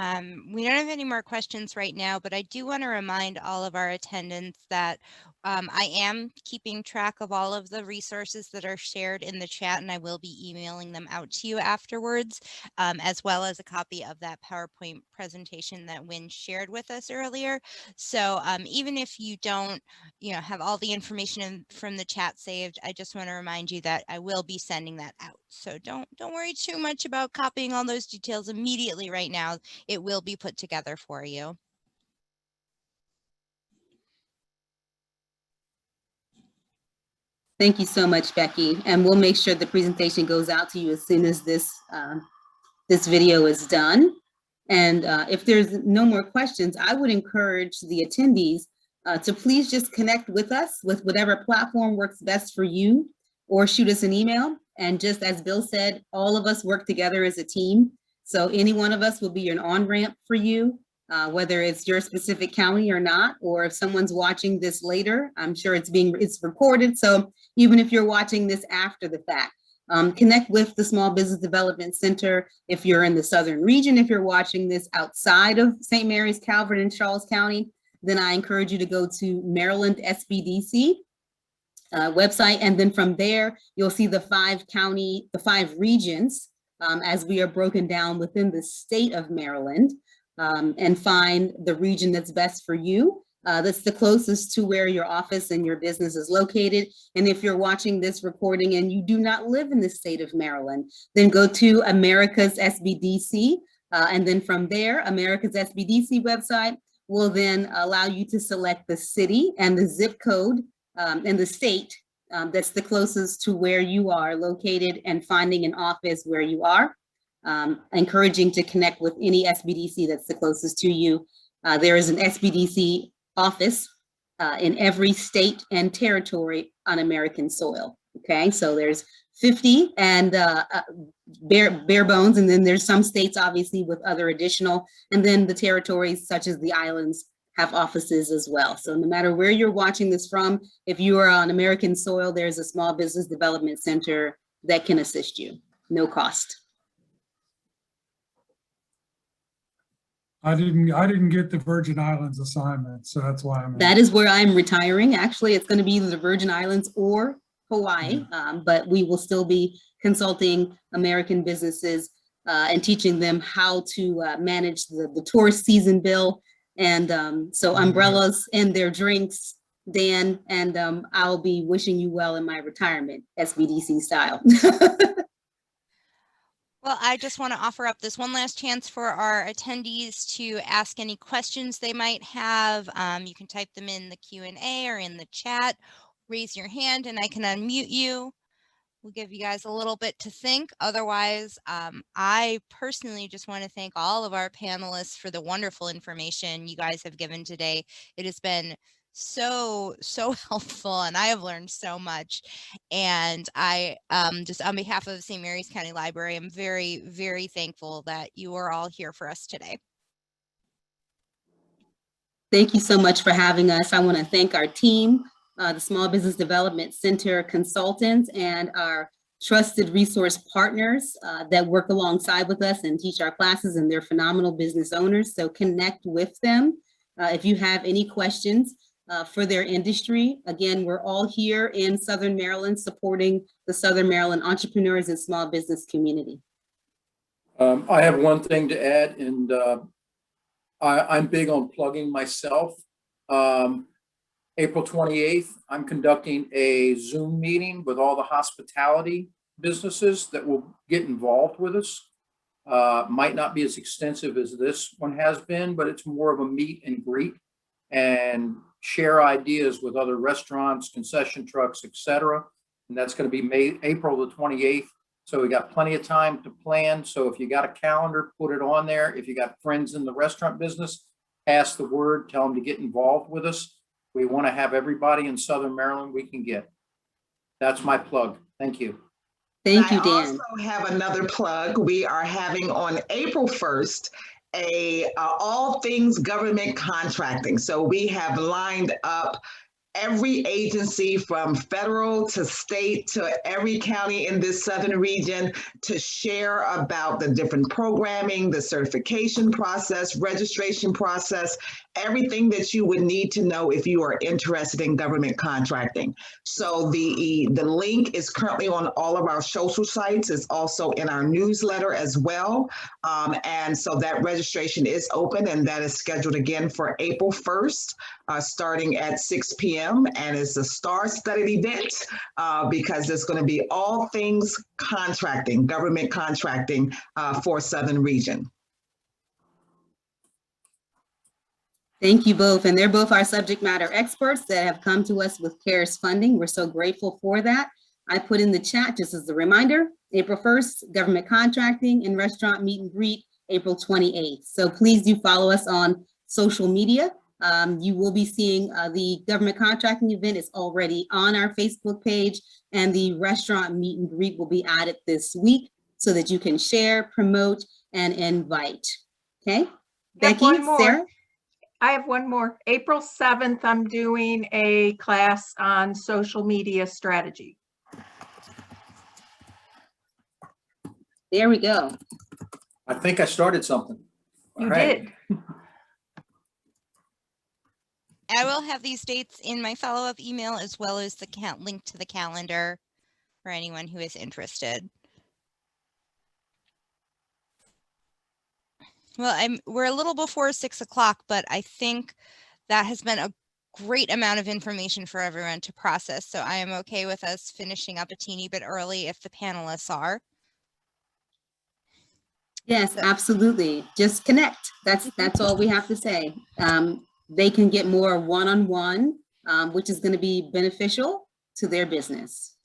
We don't have any more questions right now, but I do want to remind all of our attendants that I am keeping track of all of the resources that are shared in the chat, and I will be emailing them out to you afterwards, as well as a copy of that PowerPoint presentation that Wynne shared with us earlier. So even if you don't, have all the information from the chat saved, I just want to remind you that I will be sending that out. So don't worry too much about copying all those details immediately right now. It will be put together for you. Thank you so much, Becky. And we'll make sure the presentation goes out to you as soon as this video is done. And if there's no more questions, I would encourage the attendees to please just connect with us with whatever platform works best for you, or shoot us an email. And just as Bill said, all of us work together as a team. So any one of us will be an on-ramp for you, whether it's your specific county or not, or if someone's watching this later, I'm sure it's recorded. So even if you're watching this after the fact, connect with the Small Business Development Center. If you're in the Southern region, if you're watching this outside of St. Mary's, Calvert, and Charles County, then I encourage you to go to Maryland Sbdc website. And then from there, you'll see the 5 regions as we are broken down within the state of Maryland, and find the region that's best for you. That's the closest to where your office and your business is located. And if you're watching this recording and you do not live in the state of Maryland, then go to America's Sbdc. And then from there, America's Sbdc website will then allow you to select the city and the zip code and the state that's the closest to where you are located, and finding an office where you are. Encouraging to connect with any Sbdc that's the closest to you. There is an Sbdc office in every state and territory on American soil. Okay, so there's 50 and bare bones. And then there's some states obviously with other additional, and then the territories such as the islands have offices as well. So no matter where you're watching this from, if you are on American soil, there's a small business development center that can assist you, no cost. I didn't get the Virgin Islands assignment, so that's why I'm. That is where I'm retiring. Actually, it's going to be either the Virgin Islands or Hawaii, but we will still be consulting American businesses and teaching them how to manage the tourist season bill. And so umbrellas and their drinks, Dan, and I'll be wishing you well in my retirement, SBDC style. Well, I just want to offer up this one last chance for our attendees to ask any questions they might have. You can type them in the Q&A or in the chat, raise your hand and I can unmute you. We'll give you guys a little bit to think. Otherwise, I personally just want to thank all of our panelists for the wonderful information you guys have given today. It has been so helpful and I have learned so much. And I just on behalf of the St. Mary's County Library, I'm very thankful that you are all here for us today. Thank you so much for having us. I want to thank our team, the Small Business Development Center consultants, and our trusted resource partners that work alongside with us and teach our classes, and they're phenomenal business owners. So connect with them if you have any questions for their industry. Again, we're all here in Southern Maryland supporting the Southern Maryland entrepreneurs and small business community. I have one thing to add, and I'm big on plugging myself. April 28th, I'm conducting a Zoom meeting with all the hospitality businesses that will get involved with us. Might not be as extensive as this one has been, but it's more of a meet and greet and share ideas with other restaurants, concession trucks, etc. And that's going to be April the 28th. So we got plenty of time to plan. So if you got a calendar, put it on there. If you got friends in the restaurant business, pass the word, tell them to get involved with us. We want to have everybody in Southern Maryland we can get. That's my plug. Thank you. Thank you, Dan. I also have another plug. We are having on April 1st a all things government contracting. So we have lined up every agency from federal to state to every county in this southern region to share about the different programming, the certification process, registration process, everything that you would need to know if you are interested in government contracting. So the link is currently on all of our social sites. It's also in our newsletter as well. And so that registration is open, and that is scheduled again for April 1st, starting at 6 p.m. And it's a star-studded event because there's going to be all things contracting, government contracting for Southern Region. Thank you both. And they're both our subject matter experts that have come to us with CARES funding. We're so grateful for that. I put in the chat, just as a reminder, April 1st, government contracting and restaurant meet and greet, April 28th. So please do follow us on social media. You will be seeing the government contracting event is already on our Facebook page, and the restaurant meet and greet will be added this week so that you can share, promote, and invite. Okay, Becky, Sarah? I have one more. April 7th, I'm doing a class on social media strategy. There we go. I think I started something. You did. I will have these dates in my follow-up email as well as the link to the calendar for anyone who is interested. Well, we're a little before 6 o'clock, but I think that has been a great amount of information for everyone to process. So I am okay with us finishing up a teeny bit early if the panelists are. Yes, absolutely. Just connect. That's all we have to say. They can get more one-on-one, which is going to be beneficial to their business.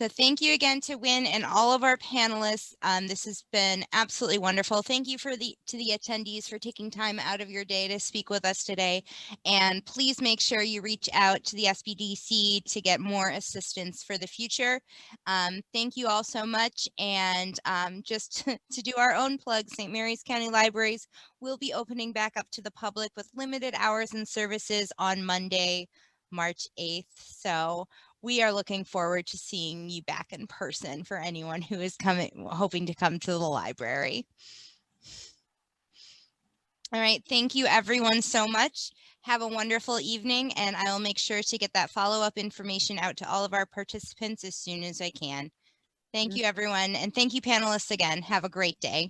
So thank you again to Wynne and all of our panelists. This has been absolutely wonderful. Thank you to the attendees for taking time out of your day to speak with us today. And please make sure you reach out to the Sbdc to get more assistance for the future. Thank you all so much. And just to do our own plug, St. Mary's County Libraries will be opening back up to the public with limited hours and services on Monday, March 8th. So we are looking forward to seeing you back in person for anyone who is hoping to come to the library. All right, thank you everyone so much. Have a wonderful evening, and I will make sure to get that follow-up information out to all of our participants as soon as I can. Thank you everyone, and thank you panelists again. Have a great day.